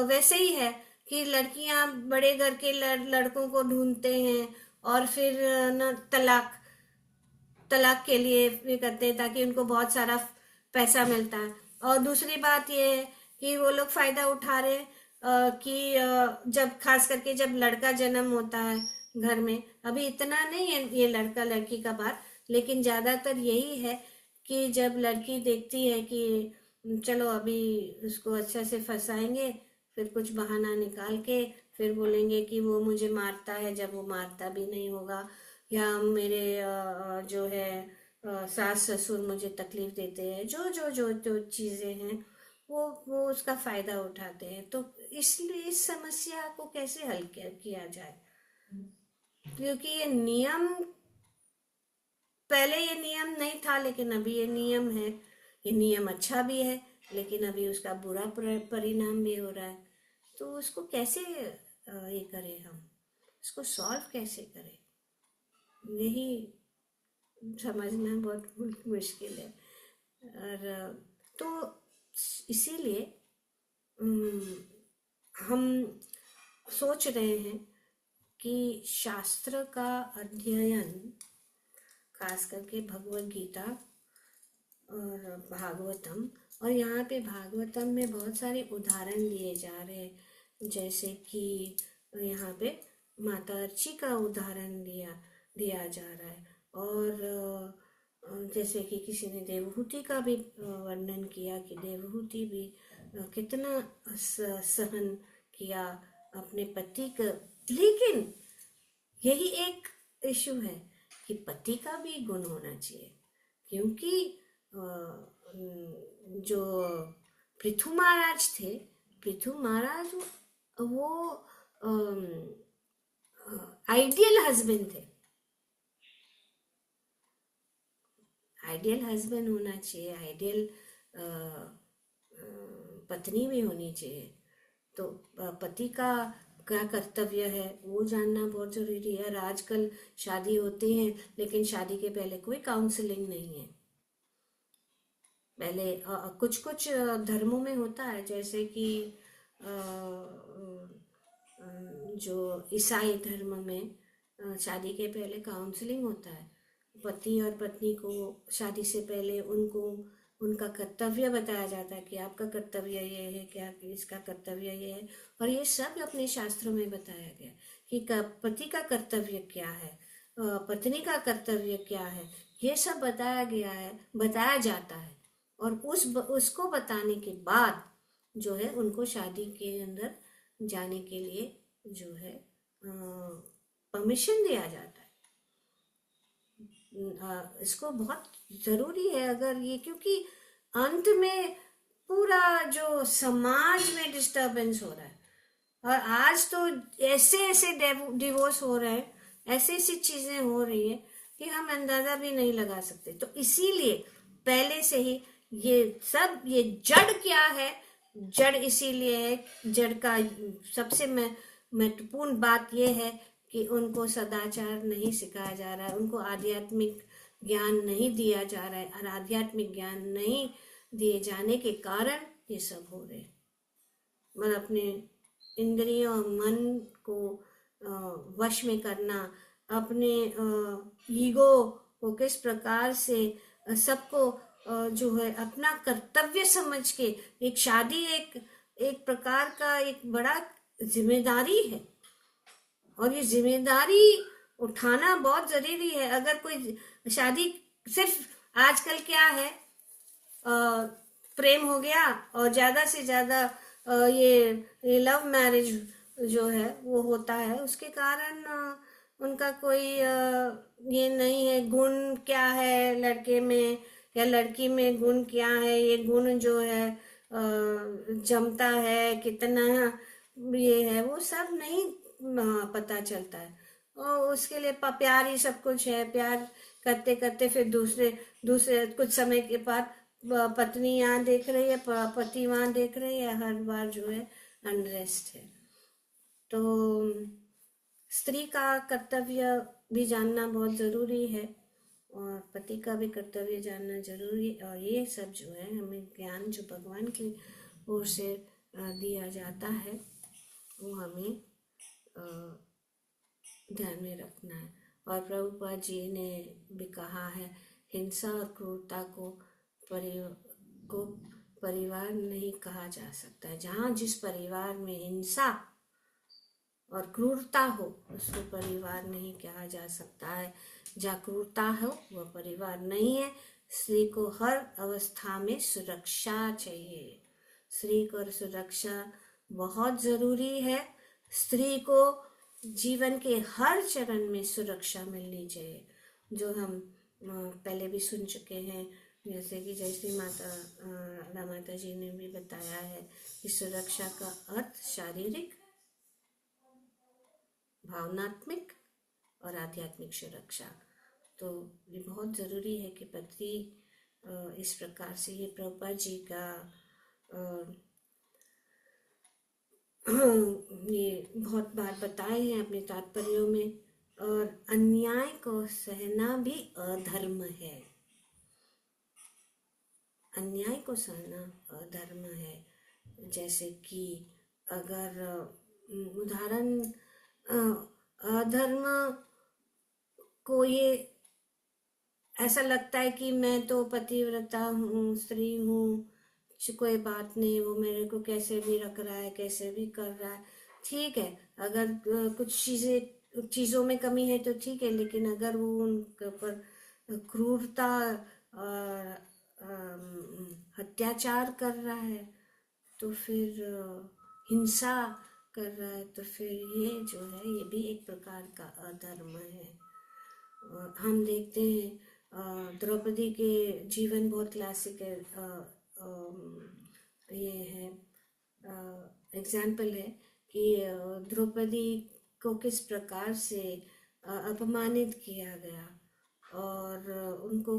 वैसे ही है कि लड़कियां बड़े घर के लड़कों को ढूंढते हैं और फिर न तलाक के लिए ये करते हैं ताकि उनको बहुत सारा पैसा मिलता है। और दूसरी बात ये है कि वो लोग फायदा उठा रहे हैं कि जब खास करके जब लड़का जन्म होता है घर में, अभी इतना नहीं है ये लड़का लड़की का बात, लेकिन ज्यादातर यही है कि जब लड़की देखती है कि चलो अभी उसको अच्छा से फंसाएंगे, फिर कुछ बहाना निकाल के फिर बोलेंगे कि वो मुझे मारता है, जब वो मारता भी नहीं होगा, या मेरे जो है सास ससुर मुझे तकलीफ देते हैं, जो जो जो जो चीजें हैं वो उसका फायदा उठाते हैं। तो इसलिए इस समस्या को कैसे हल किया जाए, क्योंकि ये नियम, पहले ये नियम नहीं था लेकिन अभी ये नियम है। ये नियम अच्छा भी है लेकिन अभी उसका बुरा परिणाम भी हो रहा है। तो उसको कैसे ये करें, हम इसको सॉल्व कैसे करें, यही समझना बहुत मुश्किल है। और तो इसीलिए हम सोच रहे हैं कि शास्त्र का अध्ययन, खास करके भगवत गीता और भागवतम, और यहाँ पे भागवतम में बहुत सारे उदाहरण दिए जा रहे हैं, जैसे कि यहाँ पे माता अर्ची का उदाहरण दिया जा रहा है, और जैसे कि किसी ने देवहूति का भी वर्णन किया कि देवहूति भी कितना सहन किया अपने पति का। लेकिन यही एक इशू है कि पति का भी गुण होना चाहिए, क्योंकि जो पृथु महाराज थे, पृथु महाराज वो आइडियल हस्बैंड थे। आइडियल हस्बैंड होना चाहिए, आइडियल पत्नी भी होनी चाहिए। तो पति का क्या कर्तव्य है वो जानना बहुत जरूरी है। और आजकल शादी होती है लेकिन शादी के पहले कोई काउंसलिंग नहीं है। पहले कुछ कुछ धर्मों में होता है, जैसे कि जो ईसाई धर्म में शादी के पहले काउंसलिंग होता है। पति और पत्नी को शादी से पहले उनको उनका कर्तव्य बताया जाता है कि आपका कर्तव्य ये है, क्या इसका कर्तव्य ये है। और ये सब अपने शास्त्रों में बताया गया कि पति का कर्तव्य क्या है, पत्नी का कर्तव्य क्या है, ये सब बताया गया है, बताया जाता है। और उसको बताने के बाद जो है उनको शादी के अंदर जाने के लिए जो है परमिशन दिया जाता है। इसको बहुत जरूरी है अगर ये, क्योंकि अंत में पूरा जो समाज में डिस्टरबेंस हो रहा है। और आज तो ऐसे ऐसे डिवोर्स हो रहे हैं, ऐसी ऐसी चीजें हो रही है कि हम अंदाजा भी नहीं लगा सकते। तो इसीलिए पहले से ही ये जड़ क्या है, जड़ इसीलिए है, जड़ का सबसे महत्वपूर्ण बात यह है कि उनको सदाचार नहीं सिखाया जा रहा है, उनको आध्यात्मिक ज्ञान नहीं दिया जा रहा है। और आध्यात्मिक ज्ञान नहीं दिए जाने के कारण ये सब हो रहे। मतलब अपने इंद्रियों मन को वश में करना, अपने ईगो को किस प्रकार से सबको जो है अपना कर्तव्य समझ के, एक शादी एक प्रकार का एक बड़ा जिम्मेदारी है और ये जिम्मेदारी उठाना बहुत जरूरी है। अगर कोई शादी सिर्फ आजकल क्या है, प्रेम हो गया और ज्यादा से ज्यादा ये लव मैरिज जो है वो होता है, उसके कारण उनका कोई ये नहीं है गुण क्या है लड़के में या लड़की में, गुण क्या है, ये गुण जो है जमता है कितना ये है, वो सब नहीं पता चलता है। और उसके लिए प्यार ही सब कुछ है। प्यार करते करते फिर दूसरे कुछ समय के बाद पत्नी यहाँ देख रही है, पति वहां देख रही है, हर बार जो है अनरेस्ट है। तो स्त्री का कर्तव्य भी जानना बहुत जरूरी है और पति का भी कर्तव्य जानना जरूरी है। और ये सब जो है हमें ज्ञान जो भगवान की ओर से दिया जाता है वो हमें ध्यान में रखना है। और प्रभुपाद जी ने भी कहा है, हिंसा और क्रूरता को परिवार नहीं कहा जा सकता है। जहाँ जिस परिवार में हिंसा और क्रूरता हो उसको परिवार नहीं कहा जा सकता है। जहाँ क्रूरता हो वह परिवार नहीं है। स्त्री को हर अवस्था में सुरक्षा चाहिए। स्त्री को सुरक्षा बहुत जरूरी है। स्त्री को जीवन के हर चरण में सुरक्षा मिलनी चाहिए, जो हम पहले भी सुन चुके हैं। जैसे कि जयश्री माता माता जी ने भी बताया है कि सुरक्षा का अर्थ शारीरिक, भावनात्मक और आध्यात्मिक सुरक्षा। तो ये बहुत जरूरी है कि पति इस प्रकार से, ये प्रभुपाद जी का ये बहुत बार बताए हैं अपने तात्पर्यों में। और अन्याय को सहना भी अधर्म है। अन्याय को सहना अधर्म है। जैसे कि अगर उदाहरण अधर्म को ये ऐसा लगता है कि मैं तो पतिव्रता हूँ, स्त्री हूँ, कोई बात नहीं, वो मेरे को कैसे भी रख रहा है, कैसे भी कर रहा है, ठीक है। अगर कुछ चीजों में कमी है तो ठीक है, लेकिन अगर वो उनके ऊपर क्रूरता और अत्याचार कर रहा है तो फिर हिंसा कर रहा है तो फिर ये जो है ये भी एक प्रकार का अधर्म है। हम देखते हैं द्रौपदी के जीवन बहुत क्लासिक है, ये है एग्जाम्पल है कि द्रौपदी को किस प्रकार से अपमानित किया गया और उनको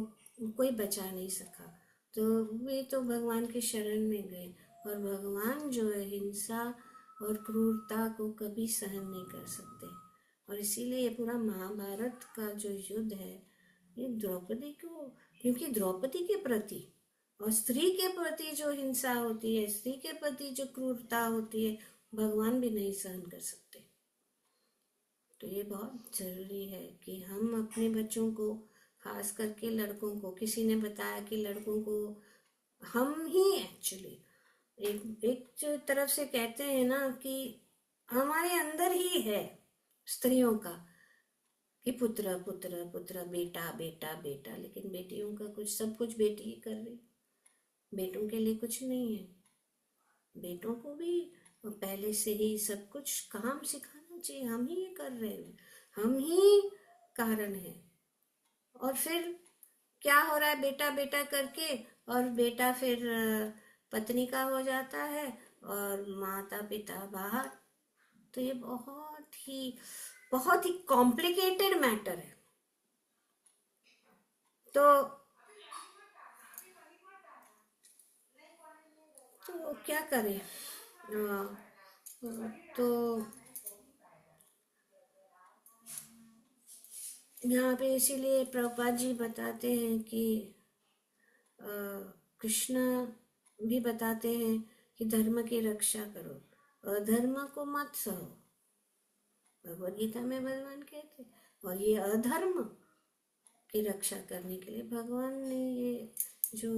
कोई बचा नहीं सका। तो वे तो भगवान के शरण में गए, और भगवान जो है हिंसा और क्रूरता को कभी सहन नहीं कर सकते, और इसीलिए ये पूरा महाभारत का जो युद्ध है ये द्रौपदी को, क्योंकि द्रौपदी के प्रति और स्त्री के प्रति जो हिंसा होती है, स्त्री के प्रति जो क्रूरता होती है, भगवान भी नहीं सहन कर सकते। तो ये बहुत जरूरी है कि हम अपने बच्चों को, खास करके लड़कों को, किसी ने बताया कि लड़कों को हम ही एक्चुअली एक जो तरफ से कहते हैं ना कि हमारे अंदर ही है स्त्रियों का कि पुत्र पुत्र पुत्र, बेटा बेटा बेटा, लेकिन बेटियों का कुछ, सब कुछ बेटी ही कर रही, बेटों के लिए कुछ नहीं है। बेटों को भी पहले से ही सब कुछ काम सिखाना चाहिए। हम ही ये कर रहे हैं, हम ही कारण है। और फिर क्या हो रहा है, बेटा बेटा करके, और बेटा फिर पत्नी का हो जाता है और माता पिता बाहर। तो ये बहुत ही कॉम्प्लिकेटेड मैटर है। तो क्या करें, तो यहाँ पे इसीलिए प्रभुपाद जी बताते हैं कि कृष्ण भी बताते हैं कि धर्म की रक्षा करो, अधर्म को मत सहो। भगवद गीता में भगवान कहते, और ये अधर्म की रक्षा करने के लिए भगवान ने ये जो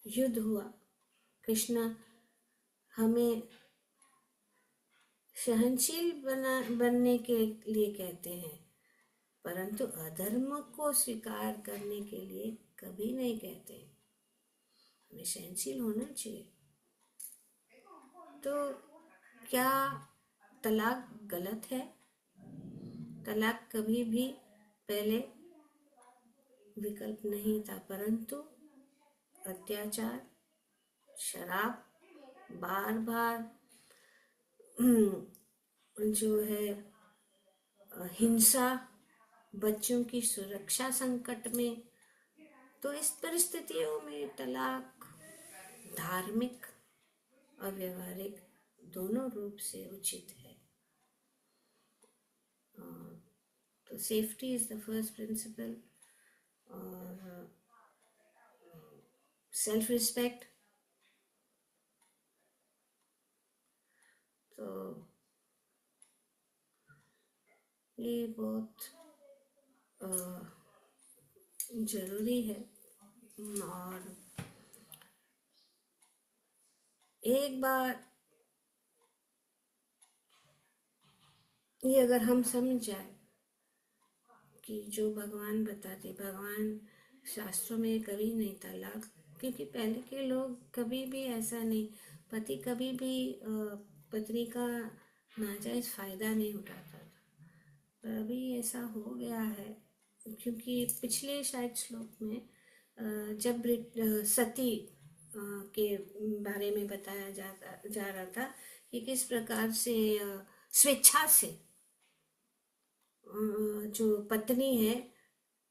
युद्ध हुआ, कृष्ण हमें सहनशील बनने के लिए कहते हैं, परंतु अधर्म को स्वीकार करने के लिए कभी नहीं कहते। हमें सहनशील होना चाहिए। तो क्या तलाक गलत है? तलाक कभी भी पहले विकल्प नहीं था, परंतु अत्याचार, शराब, बार बार जो है हिंसा, बच्चों की सुरक्षा संकट में, तो इस परिस्थितियों में तलाक धार्मिक और व्यवहारिक दोनों रूप से उचित है। तो safety is the first principle, और सेल्फ रिस्पेक्ट। तो ये बहुत जरूरी है। और एक बार ये अगर हम समझ जाए कि जो भगवान बताते, भगवान शास्त्रों में कभी नहीं तलाक, क्योंकि पहले के लोग कभी भी ऐसा नहीं, पति कभी भी पत्नी का नाजायज फायदा नहीं उठाता था, पर अभी ऐसा हो गया है। क्योंकि पिछले शायद श्लोक में जब सती के बारे में बताया जा रहा था कि किस प्रकार से स्वेच्छा से जो पत्नी है,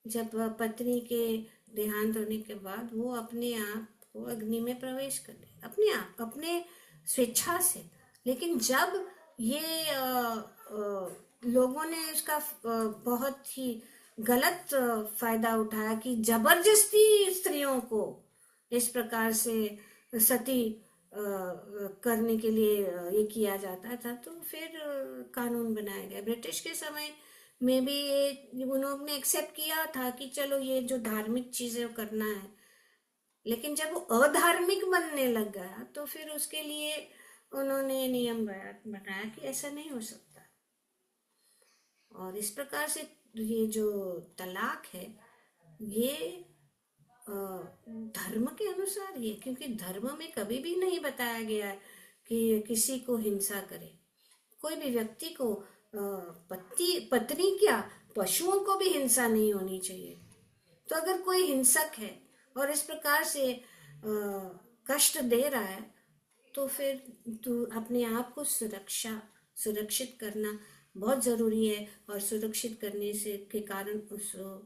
जब पत्नी के देहांत होने के बाद वो अपने आप को अग्नि में प्रवेश कर ले, अपने आप, अपने स्वेच्छा से। लेकिन जब ये लोगों ने उसका बहुत ही गलत फायदा उठाया कि जबरदस्ती स्त्रियों को इस प्रकार से सती करने के लिए ये किया जाता था, तो फिर कानून बनाया गया। ब्रिटिश के समय में भी ये उन्होंने एक्सेप्ट किया था कि चलो ये जो धार्मिक चीजें करना है, लेकिन जब वो अधार्मिक बनने लग गया तो फिर उसके लिए उन्होंने नियम बनाया कि ऐसा नहीं हो सकता। और इस प्रकार से ये जो तलाक है ये धर्म के अनुसार ही है, क्योंकि धर्म में कभी भी नहीं बताया गया कि किसी को हिंसा करे। कोई भी व्यक्ति को पत्नी क्या पशुओं को भी हिंसा नहीं होनी चाहिए। तो अगर कोई हिंसक है और इस प्रकार से कष्ट दे रहा है, तो फिर तू अपने आप को सुरक्षित करना बहुत जरूरी है, और सुरक्षित करने से के कारण उसको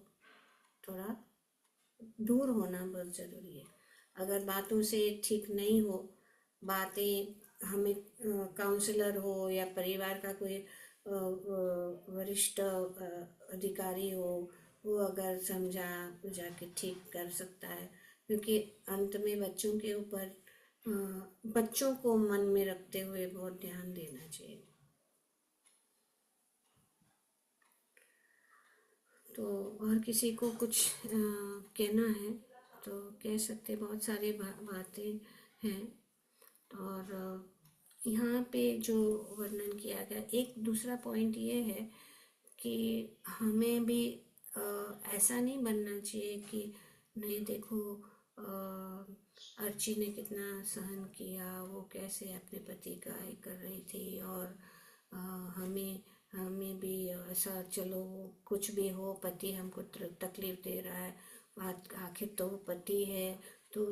थोड़ा दूर होना बहुत जरूरी है। अगर बातों से ठीक नहीं हो, बातें हमें काउंसलर हो या परिवार का कोई वरिष्ठ अधिकारी हो, वो अगर समझा बुझा के ठीक कर सकता है, क्योंकि अंत में बच्चों को मन में रखते हुए बहुत ध्यान देना चाहिए। तो और किसी को कुछ कहना है तो कह सकते, बहुत सारी बातें हैं। और यहाँ पे जो वर्णन किया गया, एक दूसरा पॉइंट ये है कि हमें भी ऐसा नहीं बनना चाहिए कि नहीं देखो अर्ची ने कितना सहन किया, वो कैसे अपने पति का ये कर रही थी, और हमें भी ऐसा, चलो कुछ भी हो, पति हमको तकलीफ दे रहा है, आखिर तो वो पति है, तो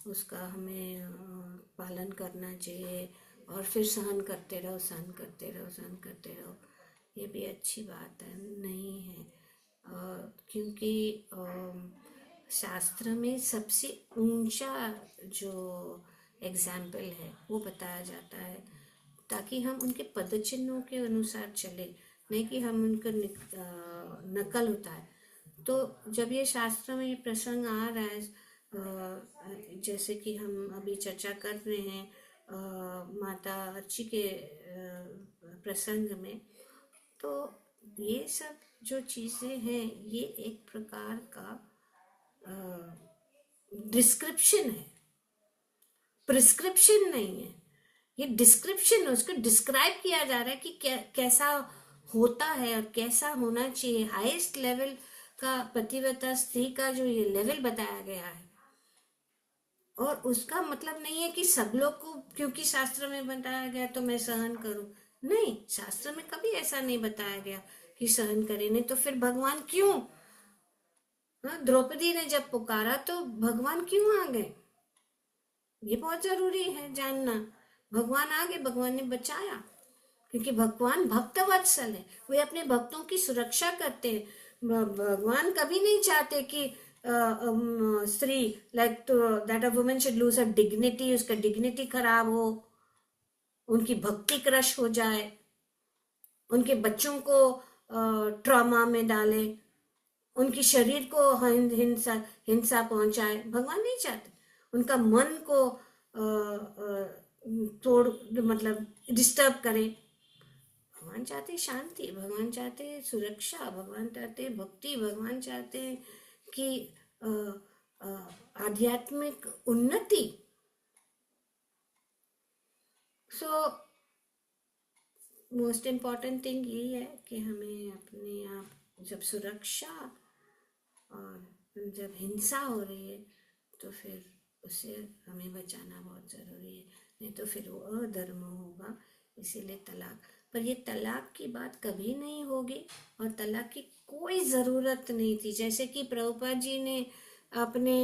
उसका हमें पालन करना चाहिए, और फिर सहन करते रहो। ये भी अच्छी बात है नहीं है, क्योंकि शास्त्र में सबसे ऊंचा जो एग्जाम्पल है वो बताया जाता है, ताकि हम उनके पदचिन्हों के अनुसार चले, नहीं कि हम उनका नकल उतारे। तो जब ये शास्त्र में ये प्रसंग आ रहा है, जैसे कि हम अभी चर्चा कर रहे हैं माता अर्ची के प्रसंग में, तो ये सब जो चीजें हैं ये एक प्रकार का डिस्क्रिप्शन है, प्रिस्क्रिप्शन नहीं है, ये डिस्क्रिप्शन है। उसको डिस्क्राइब किया जा रहा है कि कैसा होता है और कैसा होना चाहिए। हाईएस्ट लेवल का पतिव्रता स्त्री का जो ये लेवल बताया गया है, और उसका मतलब नहीं है कि सब लोग को क्योंकि शास्त्र में बताया गया तो मैं सहन करूं। नहीं, शास्त्र में कभी ऐसा नहीं बताया गया कि सहन करे, नहीं तो फिर भगवान क्यों, द्रौपदी ने जब पुकारा तो भगवान क्यों आ गए, ये बहुत जरूरी है जानना। भगवान आ गए, भगवान ने बचाया, क्योंकि भगवान भक्त वत्सल है, वे अपने भक्तों की सुरक्षा करते हैं। भगवान कभी नहीं चाहते कि स्त्री like that a woman should lose her dignity, उसका डिग्निटी खराब हो, उनकी भक्ति क्रश हो जाए, उनके बच्चों को ट्रॉमा में डाले, उनके शरीर को हिंसा पहुंचाए। भगवान नहीं चाहते उनका मन को तोड़ मतलब डिस्टर्ब करे। भगवान चाहते शांति, भगवान चाहते सुरक्षा, भगवान चाहते भक्ति, भगवान चाहते कि आध्यात्मिक उन्नति। सो मोस्ट इम्पॉर्टेंट थिंग यही है कि हमें अपने आप, जब सुरक्षा और जब हिंसा हो रही है तो फिर उससे हमें बचाना बहुत ज़रूरी है, नहीं तो फिर वो अधर्म होगा। इसीलिए तलाक, पर ये तलाक की बात कभी नहीं होगी और तलाक की कोई ज़रूरत नहीं थी। जैसे कि प्रभुपाद जी ने अपने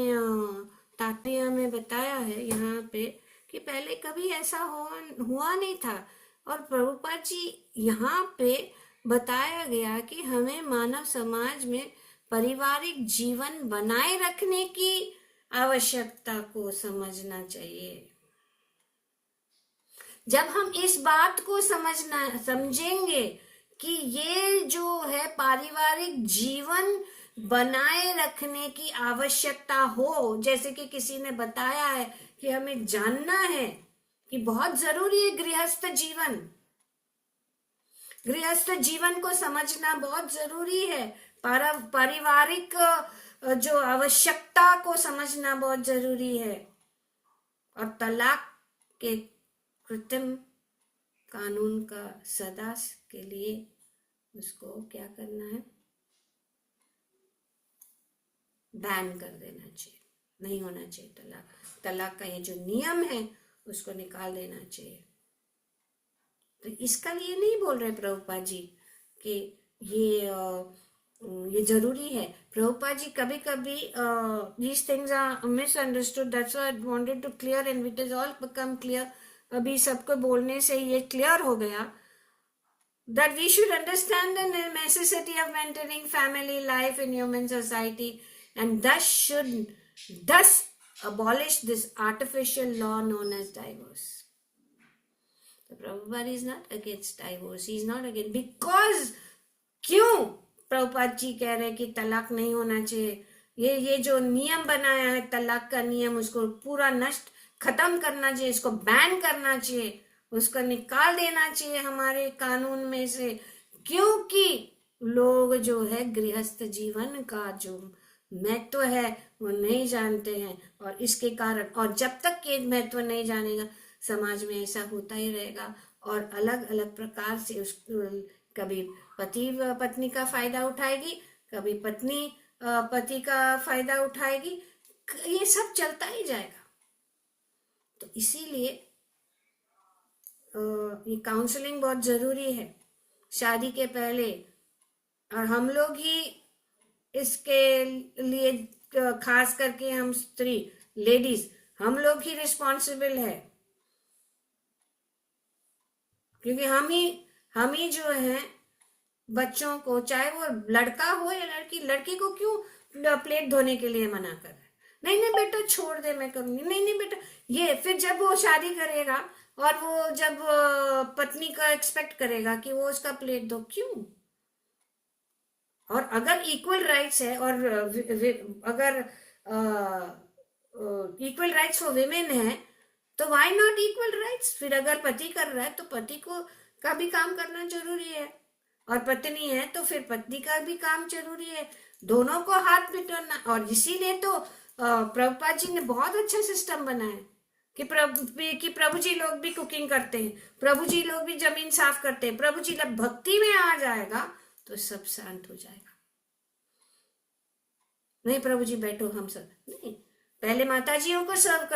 तात्पर्य में बताया है यहाँ पे कि पहले कभी ऐसा हुआ नहीं था, और प्रभुपाद जी यहाँ पे बताया गया कि हमें मानव समाज में पारिवारिक जीवन बनाए रखने की आवश्यकता को समझना चाहिए। जब हम इस बात को समझेंगे कि ये जो है पारिवारिक जीवन बनाए रखने की आवश्यकता हो, जैसे कि किसी ने बताया है कि हमें जानना है कि बहुत जरूरी है गृहस्थ जीवन को समझना बहुत जरूरी है, पारिवारिक जो आवश्यकता को समझना बहुत जरूरी है, और तलाक के कृत्रिम कानून का सदा के लिए उसको क्या करना है, बैन कर देना चाहिए, नहीं होना चाहिए। तलाक का ये जो नियम है उसको निकाल देना चाहिए। तो इसका लिए नहीं बोल रहे प्रभुपाद जी कि ये जरूरी है। प्रभुपाद जी कभी कभी these things are misunderstood, that's why I wanted to clear and it has all become clear। अभी सबको बोलने से ये क्लियर हो गया that we should understand the necessity of maintaining family life in human society and thus abolish this artificial law known as divorce। So Prabhupada is not against divorce, he is not against, because क्यों प्रभुपाद जी कह रहे हैं कि तलाक नहीं होना चाहिए, ये जो नियम बनाया है तलाक का नियम, उसको पूरा नष्ट खत्म करना चाहिए, इसको बैन करना चाहिए, उसको निकाल देना चाहिए हमारे कानून में से, क्योंकि लोग जो है गृहस्थ जीवन का जो महत्व है वो नहीं जानते हैं, और इसके कारण, और जब तक ये महत्व नहीं जानेगा समाज में ऐसा होता ही रहेगा, और अलग अलग प्रकार से कभी पति पत्नी का फायदा उठाएगी, कभी पत्नी पति का फायदा उठाएगी, ये सब चलता ही जाएगा। तो इसीलिए ये काउंसलिंग बहुत जरूरी है शादी के पहले, और हम लोग ही इसके लिए, खास करके हम स्त्री लेडीज, हम लोग ही रिस्पॉन्सिबल है, क्योंकि हम ही जो है बच्चों को, चाहे वो लड़का हो या लड़की, लड़की को क्यों प्लेट धोने के लिए मना कर रहा है, नहीं बेटा छोड़ दे मैं करूंगी, नहीं बेटा ये, फिर जब वो शादी करेगा और वो जब पत्नी का एक्सपेक्ट करेगा कि वो उसका प्लेट दो, क्यों? और अगर इक्वल राइट्स है, और अगर इक्वल राइट्स फॉर विमेन है, तो व्हाई नॉट इक्वल राइट्स? फिर अगर पति कर रहा है तो पति को का भी काम करना जरूरी है, और पत्नी है तो फिर पत्नी का भी काम जरूरी है, दोनों को हाथ मिटाना। और इसीलिए तो प्रभुपाद जी ने बहुत अच्छा सिस्टम बनाया कि प्रभु जी लोग भी कुकिंग करते हैं, प्रभु जी लोग भी जमीन साफ करते हैं, प्रभु जी जब भक्ति में आ जाएगा तो सब शांत हो जाएगा। नहीं प्रभु जी बैठो हम सब, नहीं, पहले माताजियों को सर्व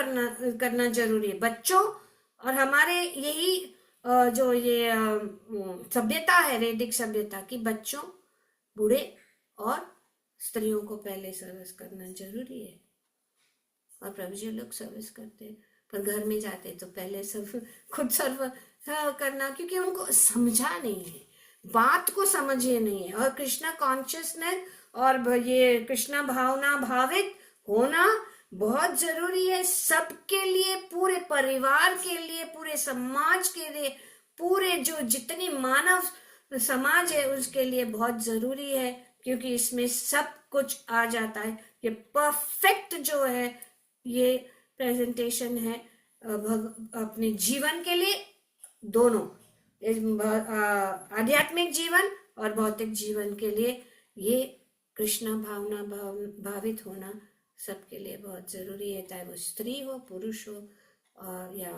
करना जरूरी है, बच्चों, और हमारे यही जो ये सभ्यता है, वैदिक सभ्यता की, बच्चों, बूढ़े और स्त्रियों को पहले सर्विस करना जरूरी है। और प्रभु जी लोग सर्विस करते हैं, पर घर में जाते तो पहले सब खुद सर्व करना, क्योंकि उनको समझा नहीं है, बात को समझे नहीं है। और कृष्णा कॉन्शियसनेस और ये कृष्णा भावना भावित होना बहुत जरूरी है सबके लिए, पूरे परिवार के लिए, पूरे समाज के लिए, पूरे जो जितनी मानव समाज है उसके लिए बहुत जरूरी है, क्योंकि इसमें सब कुछ आ जाता है। ये परफेक्ट जो है ये प्रेजेंटेशन है अपने जीवन के लिए, दोनों आध्यात्मिक जीवन और भौतिक जीवन के लिए ये कृष्णा भावना भावित होना सबके लिए बहुत जरूरी है, चाहे वो स्त्री हो, पुरुष हो, या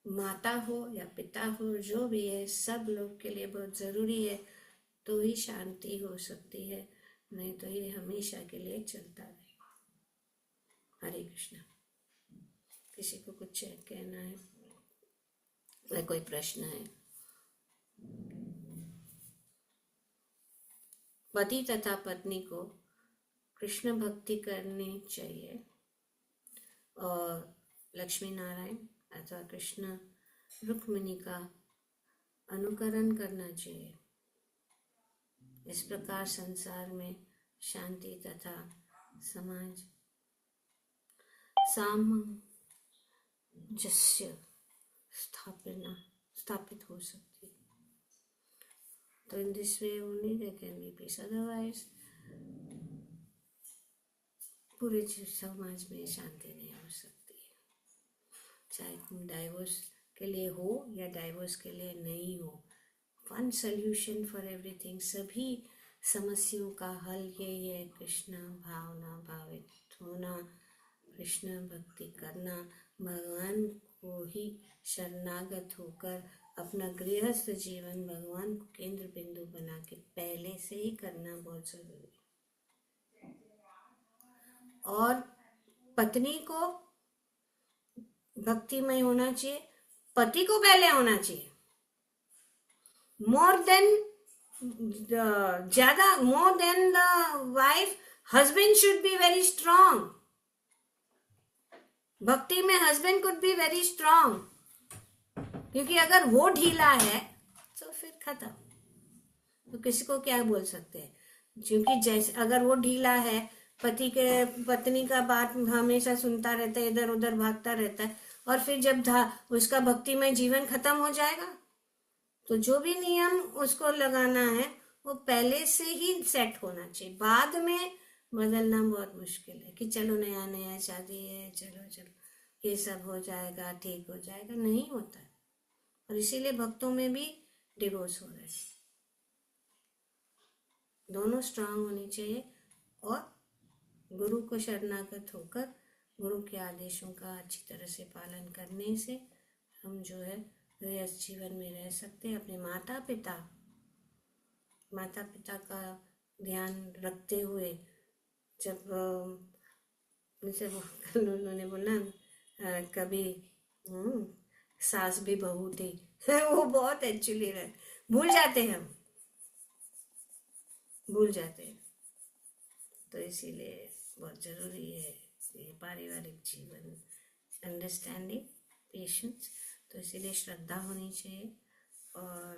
माता हो या पिता हो, जो भी है सब लोग के लिए बहुत जरूरी है, तो ही शांति हो सकती है, नहीं तो ये हमेशा के लिए चलता रहेगा। हरे कृष्णा। किसी को कुछ कहना है या कोई प्रश्न है? पति तथा पत्नी को कृष्ण भक्ति करनी चाहिए और लक्ष्मी नारायण अथवा कृष्ण रुक्मिणी का अनुकरण करना चाहिए। इस प्रकार संसार में शांति तथा समाज सामंजस्य स्थापित हो सकती है। तो in this way only there can be peace, otherwise पूरे समाज में शांति नहीं हो सकती है, चाहे डाइवोर्स के लिए हो या डाइवोर्स के लिए नहीं हो। वन सोल्यूशन फॉर एवरीथिंग, सभी समस्याओं का हल यही है, कृष्ण भावना भावित होना, कृष्ण भक्ति करना, भगवान को ही शरणागत होकर अपना गृहस्थ जीवन भगवान को केंद्र बिंदु बना के पहले से ही करना बहुत जरूरी है। और पत्नी को भक्तिमय होना चाहिए, पति को पहले होना चाहिए, मोर देन ज्यादा more than the wife, husband should be very strong. भक्ति में husband could be very strong. क्योंकि अगर वो ढीला है तो फिर खत्म. तो किसी को क्या बोल सकते हैं? क्योंकि जैसे अगर वो ढीला है, पत्नी का बात हमेशा सुनता रहता है, इधर उधर भागता रहता है, और फिर जब उसका भक्ति में जीवन खत्म हो जाएगा, तो जो भी नियम उसको लगाना है वो पहले से ही सेट होना चाहिए. बाद में बदलना बहुत मुश्किल है कि चलो नया नया शादी है, चलो ये सब हो जाएगा, ठीक हो जाएगा. नहीं होता है. और इसीलिए भक्तों में भी डिवोर्स हो रहा है. दोनों स्ट्रांग होनी चाहिए और गुरु को शरणागत होकर गुरु के आदेशों का अच्छी तरह से पालन करने से हम जो है गृहस्थ जीवन में रह सकते हैं. अपने माता पिता का ध्यान रखते हुए, जब जैसे उन्होंने बोला कभी सास भी बहू थी, वो बहुत एक्चुअली भूल जाते हैं. तो इसीलिए बहुत जरूरी है ये पारिवारिक जीवन, अंडरस्टैंडिंग, पेशेंस. तो इसीलिए श्रद्धा होनी चाहिए. और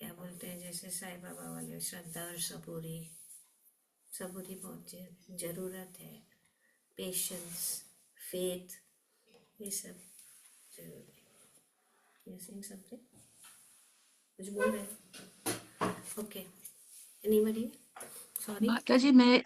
क्या बोलते हैं, जैसे साईं बाबा वाले, श्रद्धा और सबूरी बहुत जरूरत है. पेशेंस, फेथ, ये सब जरूरी है. समथिंग कुछ बोल रहे हैं? Okay, anybody? सॉरी माता जी, मैं